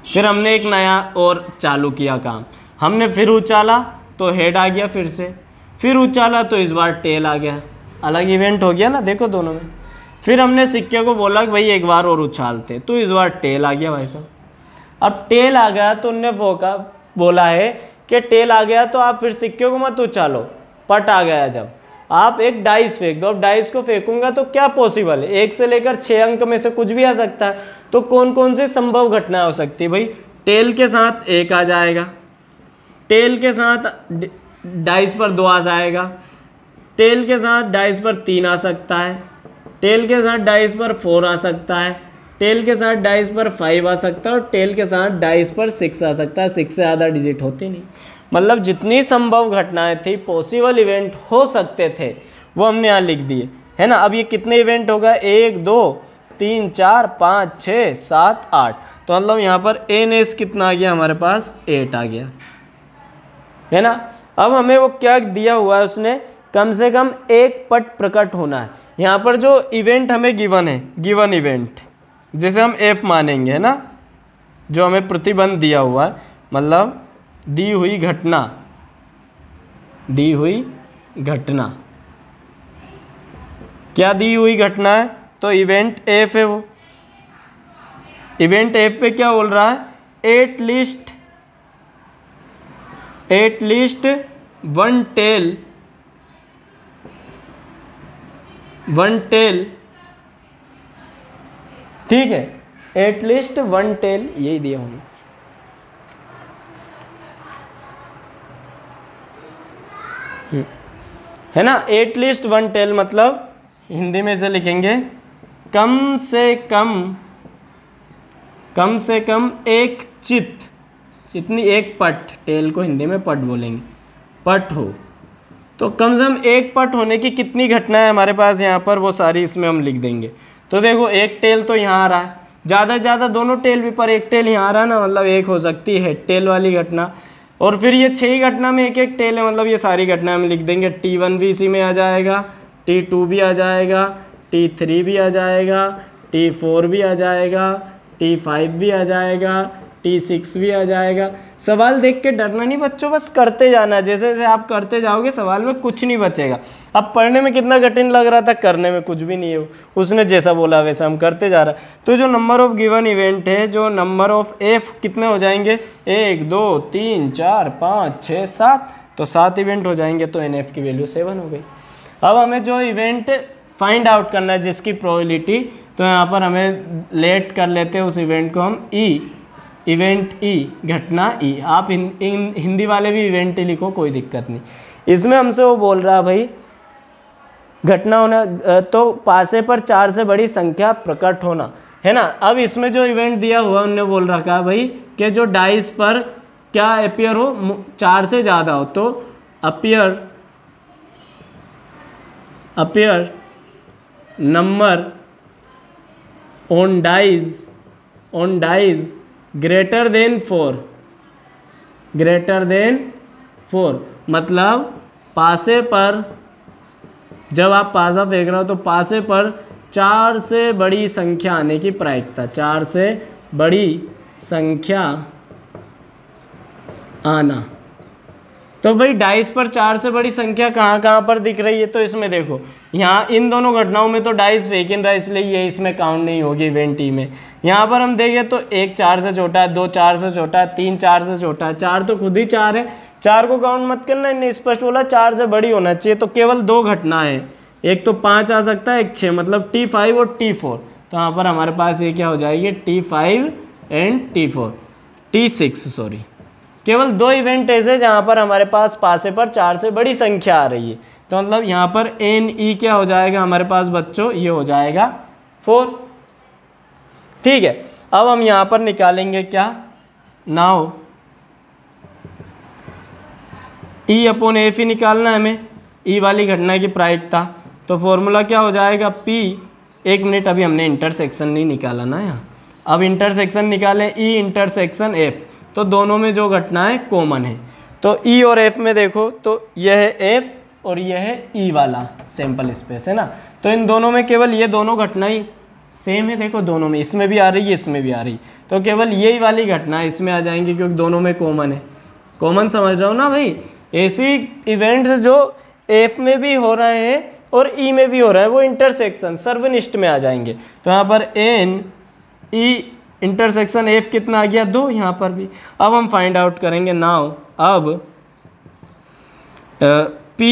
फिर हमने एक नया और चालू किया काम, हमने फिर उछाला तो हेड आ गया, फिर उछाला तो इस बार टेल आ गया, अलग इवेंट हो गया ना, देखो दोनों में। फिर हमने सिक्के को बोला कि भाई एक बार और उछालते, तो इस बार टेल आ गया भाई साहब। अब टेल आ गया तो उनने बोला है कि टेल आ गया तो आप फिर सिक्के को मत उछालो, पट आ गया जब आप एक डाइस फेंक दो। अब डाइस को फेंकूंगा तो क्या पॉसिबल है, 1 से लेकर 6 अंक में से कुछ भी आ सकता है। तो कौन कौन सी संभव घटनाएं हो सकती है भाई, टेल के साथ 1 आ जाएगा, टेल के साथ डाइस पर 2 आ जाएगा, टेल के साथ डाइस पर 3 आ सकता है, टेल के साथ डाइस पर 4 आ सकता है, टेल के साथ डाइस पर 5 आ सकता है, और टेल के साथ डाइस पर 6 आ सकता है। 6 से ज़्यादा डिजिट होती नहीं, मतलब जितनी संभव घटनाएं थी, पॉसिबल इवेंट हो सकते थे, वो हमने यहाँ लिख दिए, है ना। अब ये कितने इवेंट होगा, 1 2 3 4 5 6 7 8, तो मतलब यहाँ पर NS कितना आ गया हमारे पास 8 आ गया, है ना। अब हमें वो क्या दिया हुआ है उसने, कम से कम एक पट प्रकट होना है। यहाँ पर जो इवेंट हमें गिवन है, गिवन इवेंट जिसे हम F मानेंगे, है ना, जो हमें प्रतिबंध दिया हुआ है, मतलब दी हुई घटना, दी हुई घटना, क्या दी हुई घटना है, तो इवेंट F है। वो इवेंट F पे क्या बोल रहा है, एट लीस्ट वन टेल, ठीक है, एट लीस्ट वन टेल, यही दिया हूँ, है ना। एट लीस्ट वन टेल मतलब हिंदी में इसे लिखेंगे कम से कम एक चित, जितनी एक पट, टेल को हिंदी में पट बोलेंगे, पट हो, तो कम से कम एक पट होने की कितनी घटनाएं हमारे पास यहाँ पर, वो सारी इसमें हम लिख देंगे। तो देखो एक टेल तो यहाँ आ रहा है, ज़्यादा से ज़्यादा दोनों टेल भी, पर एक टेल यहाँ आ रहा है ना, मतलब एक हो सकती है टेल वाली घटना। और फिर ये 6 ही घटना में एक एक टेल है, मतलब ये सारी घटना हम लिख देंगे। T1 भी इसी में आ जाएगा, T2 भी आ जाएगा, T3 भी आ जाएगा, T4 भी आ जाएगा, T5 भी आ जाएगा, T6 भी आ जाएगा। सवाल देख के डरना नहीं बच्चों, बस करते जाना, जैसे जैसे आप करते जाओगे सवाल में कुछ नहीं बचेगा। अब पढ़ने में कितना कठिन लग रहा था, करने में कुछ भी नहीं है, उसने जैसा बोला वैसा हम करते जा रहा है। तो जो नंबर ऑफ गिवन इवेंट है, जो नंबर ऑफ F कितने हो जाएंगे, 1 2 3 4 5 6 7, तो 7 इवेंट हो जाएंगे, तो NF की वैल्यू 7 हो गई। अब हमें जो इवेंट फाइंड आउट करना है जिसकी प्रोबेबिलिटी, तो यहाँ पर हमें लेट कर लेते हैं उस इवेंट को हम इवेंट घटना E। आप हिंदी वाले भी इवेंट ही लिखो, कोई दिक्कत नहीं। इसमें हमसे वो बोल रहा है भाई घटना होना, तो पासे पर 4 से बड़ी संख्या प्रकट होना, है ना। अब इसमें जो इवेंट दिया हुआ उन्होंने बोल रखा है भाई कि जो डाइस पर क्या अपीयर हो, 4 से ज़्यादा हो, तो appear number on dice greater than 4, मतलब पासे पर, जब आप पासा फेंक रहे हो तो पासे पर 4 से बड़ी संख्या आने की प्रायिकता, 4 से बड़ी संख्या आना। तो भाई डाइस पर 4 से बड़ी संख्या कहाँ कहाँ पर दिख रही है, तो इसमें देखो, यहाँ इन दोनों घटनाओं में तो डाइस फेंक रहा है, इसलिए ये इसमें काउंट नहीं होगी इवेंट ई में। यहाँ पर हम देखें तो 1 4 से छोटा है, 2 4 से छोटा है, 3 4 से छोटा है, 4 तो खुद ही 4 है, 4 को काउंट मत करना, इन्हें स्पष्ट बोला 4 से बड़ी होना चाहिए। तो केवल 2 घटना है, एक तो 5 आ सकता है, एक 6, मतलब T5 और T4। तो यहाँ पर हमारे पास ये क्या हो जाएगी, T5 एंड T6 सॉरी। केवल 2 इवेंट ऐसे जहाँ पर हमारे पास पासे पर 4 से बड़ी संख्या आ रही है, तो मतलब यहाँ पर NE क्या हो जाएगा हमारे पास बच्चों, ये हो जाएगा 4, ठीक है। अब हम यहाँ पर निकालेंगे क्या, नाउ E अपॉन F ही निकालना है हमें, E वाली घटना की प्रायिकता। तो फॉर्मूला क्या हो जाएगा, P, 1 मिनट, अभी हमने इंटरसेक्शन नहीं निकाला ना यहाँ, अब इंटरसेक्शन निकालें, E इंटरसेक्शन F, तो दोनों में जो घटनाएं कॉमन है, तो E और F में देखो तो यह है F और यह है E वाला सैंपल स्पेस, है ना। तो इन दोनों में केवल ये दोनों घटनाएं सेम है, देखो दोनों में, इसमें भी आ रही है इसमें भी आ रही, तो केवल यही वाली घटना इसमें आ जाएंगी क्योंकि दोनों में कॉमन है। कॉमन समझ रहा हो ना भाई, ऐसी इवेंट्स जो F में भी हो रहे हैं और E में भी हो रहा है, वो इंटरसेक्शन सर्वनिष्ठ में आ जाएंगे। तो यहाँ पर NE इंटरसेक्शन F कितना आ गया, 2, यहाँ पर भी। अब हम फाइंड आउट करेंगे नाउ, अब P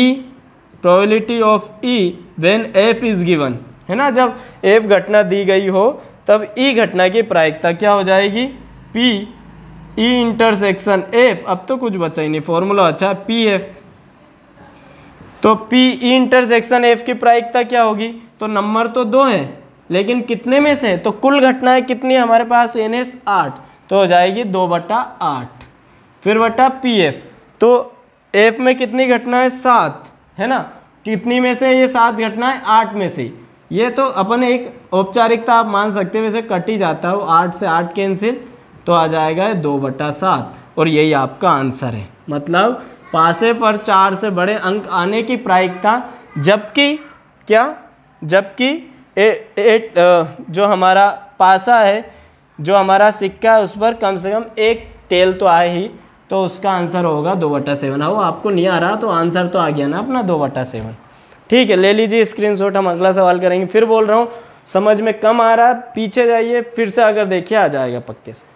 probability of E when F is given, है ना, जब F घटना दी गई हो तब E घटना की प्रायिकता क्या हो जाएगी, P E इंटरसेक्शन F, अब तो कुछ बचा ही नहीं, फॉर्मूला अच्छा है PF। तो P E इंटरसेक्शन F की प्रायिकता क्या होगी, तो नंबर तो 2 है लेकिन कितने में से, तो कुल घटनाएं कितनी हमारे पास, NS 8, तो हो जाएगी 2/8, फिर बटा PF, तो F में कितनी घटनाएं, 7, है ना, कितनी में से, ये 7 घटनाएं 8 में से, ये तो अपन एक औपचारिकता आप मान सकते हो, वैसे कट ही जाता है वो, 8 से 8 कैंसिल, तो आ जाएगा 2/7 और यही आपका आंसर है। मतलब पासे पर 4 से बड़े अंक आने की प्रायिकता, जबकि क्या, जबकि जो हमारा पासा है, जो हमारा सिक्का है, उस पर कम से कम एक टेल तो आए ही, तो उसका आंसर होगा 2/7। वो आपको नहीं आ रहा तो आंसर तो आ गया ना अपना 2/7। ठीक है, ले लीजिए स्क्रीनशॉट, हम अगला सवाल करेंगे। फिर बोल रहा हूँ समझ में कम आ रहा है पीछे जाइए, फिर से अगर देखिए आ जाएगा पक्के से।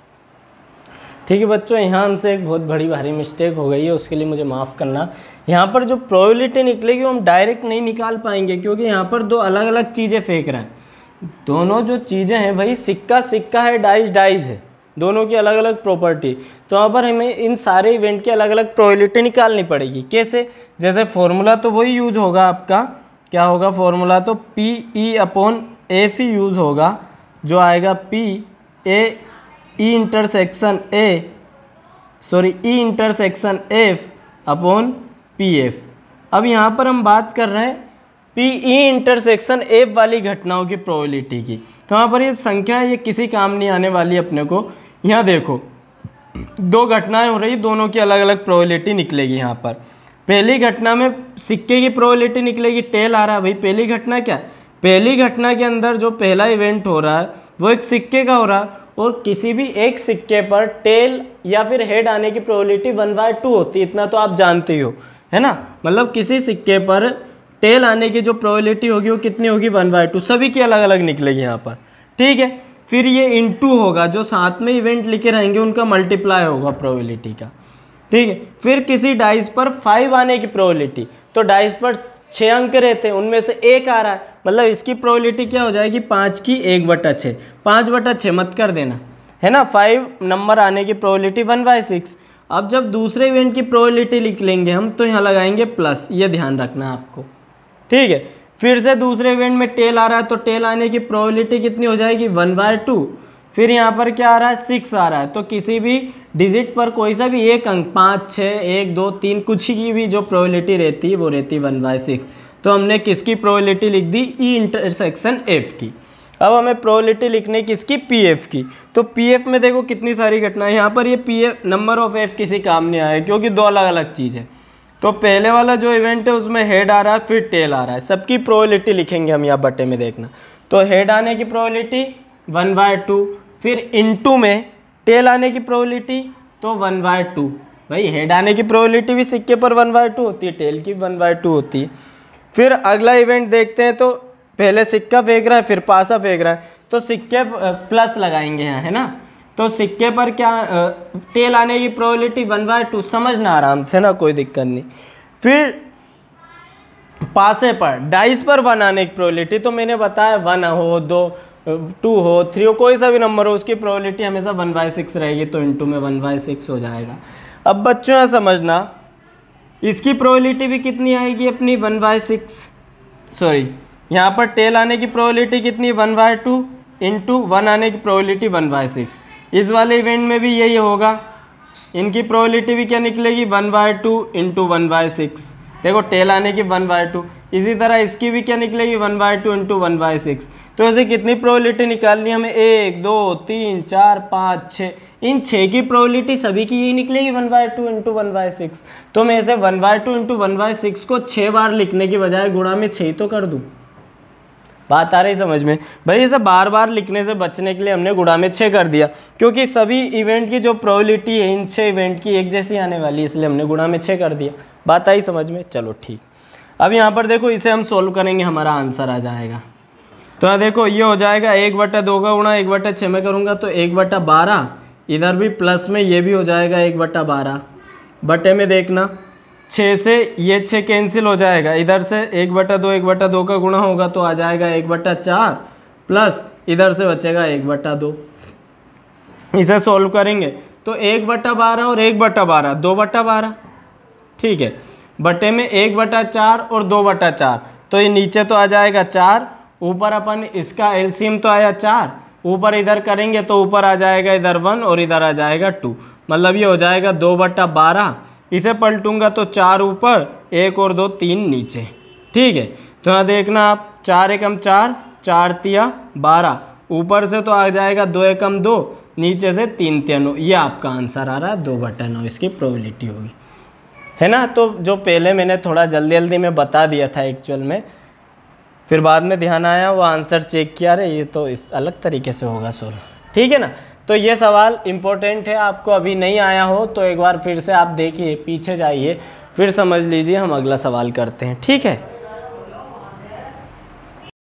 ठीक है बच्चों, यहाँ हमसे एक बहुत बड़ी भारी मिस्टेक हो गई है, उसके लिए मुझे माफ़ करना। यहाँ पर जो प्रोबेबिलिटी निकलेगी वो हम डायरेक्ट नहीं निकाल पाएंगे, क्योंकि यहाँ पर दो अलग अलग चीज़ें फेंक रहे हैं। दोनों जो चीज़ें हैं भाई, सिक्का सिक्का है, डाइस डाइस है, दोनों की अलग अलग प्रॉपर्टी। तो यहाँ पर हमें इन सारे इवेंट की अलग अलग प्रोबेबिलिटी निकालनी पड़ेगी। कैसे? जैसे फॉर्मूला तो वही यूज होगा आपका, क्या होगा फॉर्मूला, तो PE/F ही यूज़ होगा, जो आएगा E इंटरसेक्शन F/PF। अब यहाँ पर हम बात कर रहे हैं PE इंटरसेक्शन F वाली घटनाओं की प्रोबेबिलिटी की। तो यहाँ पर ये संख्या ये किसी काम नहीं आने वाली अपने को। यहाँ देखो दो घटनाएं हो रही, दोनों की अलग अलग प्रोबेबिलिटी निकलेगी। यहाँ पर पहली घटना में सिक्के की प्रोबेबिलिटी निकलेगी, टेल आ रहा है भाई। पहली घटना क्या है? पहली घटना के अंदर जो पहला इवेंट हो रहा है वो एक सिक्के का हो रहा है, और किसी भी एक सिक्के पर टेल या फिर हेड आने की प्रोबेबिलिटी 1/2 होती है, इतना तो आप जानते हो, है ना। मतलब किसी सिक्के पर टेल आने की जो प्रोबेबिलिटी होगी वो कितनी होगी? 1/2। सभी की अलग अलग निकलेगी यहाँ पर। ठीक है, फिर ये इनटू होगा, जो साथ में इवेंट लिखे रहेंगे उनका मल्टीप्लाई होगा प्रोबेबिलिटी का। ठीक है, फिर किसी डाइस पर 5 आने की प्रोबेबिलिटी, तो डाइस पर 6 अंक रहते हैं, उनमें से एक आ रहा है, मतलब इसकी प्रोबेबिलिटी क्या हो जाएगी? 5 की 1/6। 5/6 मत कर देना, है ना। 5 नंबर आने की प्रोबेबिलिटी 1/6। अब जब दूसरे इवेंट की प्रोबेबिलिटी लिख लेंगे हम, तो यहाँ लगाएंगे प्लस, ये ध्यान रखना आपको। ठीक है, फिर से दूसरे इवेंट में टेल आ रहा है, तो टेल आने की प्रोबेबिलिटी कितनी हो जाएगी? 1/2। फिर यहाँ पर क्या आ रहा है? 6 आ रहा है, तो किसी भी डिजिट पर कोई सा भी एक अंक, 5, 6, 1, 2, 3, कुछ की भी जो प्रोबेबिलिटी रहती है वो रहती है 1/6। तो हमने किसकी प्रोबेबिलिटी लिख दी? E इंटरसेक्शन F की। अब हमें प्रोबेबिलिटी लिखने किसकी? PF की। तो PF में देखो कितनी सारी घटनाएं, यहाँ पर ये PF नंबर ऑफ F किसी काम नहीं आया, क्योंकि दो अलग अलग चीज़ है। तो पहले वाला जो इवेंट है उसमें हेड आ रहा है, फिर टेल आ रहा है, सबकी प्रोबेबिलिटी लिखेंगे हम यहाँ बटे में, देखना। तो हेड आने की प्रोबेबिलिटी 1/2, फिर इनटू में टेल आने की प्रोबेबिलिटी तो 1/2। भाई हेड आने की प्रोबेबिलिटी भी सिक्के पर 1/2 होती है, टेल की 1/2 होती है। फिर अगला इवेंट देखते हैं, तो पहले सिक्का फेंक रहा है, फिर पासा फेंक रहा है, तो सिक्के प्लस लगाएंगे यहाँ, है ना। तो सिक्के पर क्या टेल आने की प्रोबेबिलिटी 1/2, समझना आराम से ना, कोई दिक्कत नहीं। फिर पासे पर डाइस पर 1 आने की प्रोबेबिलिटी, तो मैंने बताया 1 हो, 2 हो, 3 हो, कोई सा भी नंबर हो, उसकी प्रोबेबिलिटी हमेशा 1/6 रहेगी, तो इनटू में 1/6 हो जाएगा। अब बच्चों यहाँ समझना, इसकी प्रोबेबिलिटी भी कितनी आएगी अपनी? 1/6। सॉरी, यहाँ पर टेल आने की प्रोबेबिलिटी कितनी? 1/2 इंटू 1 आने की प्रोबेबिलिटी 1/6। इस वाले इवेंट में भी यही होगा, इनकी प्रोबेबिलिटी भी क्या निकलेगी? 1/2 इंटू 1/6। देखो टेल आने की 1/2, इसी तरह इसकी भी क्या निकलेगी? 1/2 इंटू 1/6। तो ऐसे कितनी प्रोबेबिलिटी निकालनी हमें? 1, 2, 3, 4, 5, 6। इन 6 की प्रोबेबिलिटी सभी की यही निकलेगी 1/2 इंटू 1/6। तो मैं इसे 1/2 इंटू 1/6 को 6 बार लिखने की बजाय गुणा में 6 तो कर दूँ। बात आ रही समझ में? भाई इसे बार बार लिखने से बचने के लिए हमने गुणा में 6 कर दिया, क्योंकि सभी इवेंट की जो प्रोबेबिलिटी है इन 6 इवेंट की एक जैसी आने वाली है, इसलिए हमने गुणा में 6 कर दिया। बात आई समझ में? चलो ठीक। अब यहाँ पर देखो इसे हम सोल्व करेंगे, हमारा आंसर आ जाएगा। तो यहाँ देखो ये हो जाएगा 1/2 का गुणा 1/6 में करूँगा तो 1/12, इधर भी प्लस में ये भी हो जाएगा 1/12। बटे में देखना 6 से ये 6 कैंसिल हो जाएगा, इधर से 1/2 का गुणा होगा तो आ जाएगा 1/4, प्लस इधर से बचेगा 1/2। इसे सॉल्व करेंगे तो 1/12 और 1/12 2/12। ठीक है, बटे में 1/4 और 2/4, तो ये नीचे तो आ जाएगा 4, ऊपर अपन इसका एलसीएम तो आया 4, ऊपर इधर करेंगे तो ऊपर आ जाएगा इधर 1 और इधर आ जाएगा 2, मतलब ये हो जाएगा 2/12। इसे पलटूंगा तो 4 ऊपर, 1 और 2 3 नीचे। ठीक है, तो यहाँ देखना आप 4 एकम 4 4 तिया 12, ऊपर से तो आ जाएगा 2 एकम 2, नीचे से 3 तिया 9। ये आपका आंसर आ रहा है 2/9 इसकी प्रोबेबिलिटी होगी, है ना। तो जो पहले मैंने थोड़ा जल्दी जल्दी में बता दिया था एक्चुअल में, फिर बाद में ध्यान आया वो आंसर चेक किया, अरे ये तो इस अलग तरीके से होगा सोल्व, ठीक है ना। तो ये सवाल इम्पोर्टेंट है, आपको अभी नहीं आया हो तो एक बार फिर से आप देखिए, पीछे जाइए, फिर समझ लीजिए, हम अगला सवाल करते हैं, ठीक है।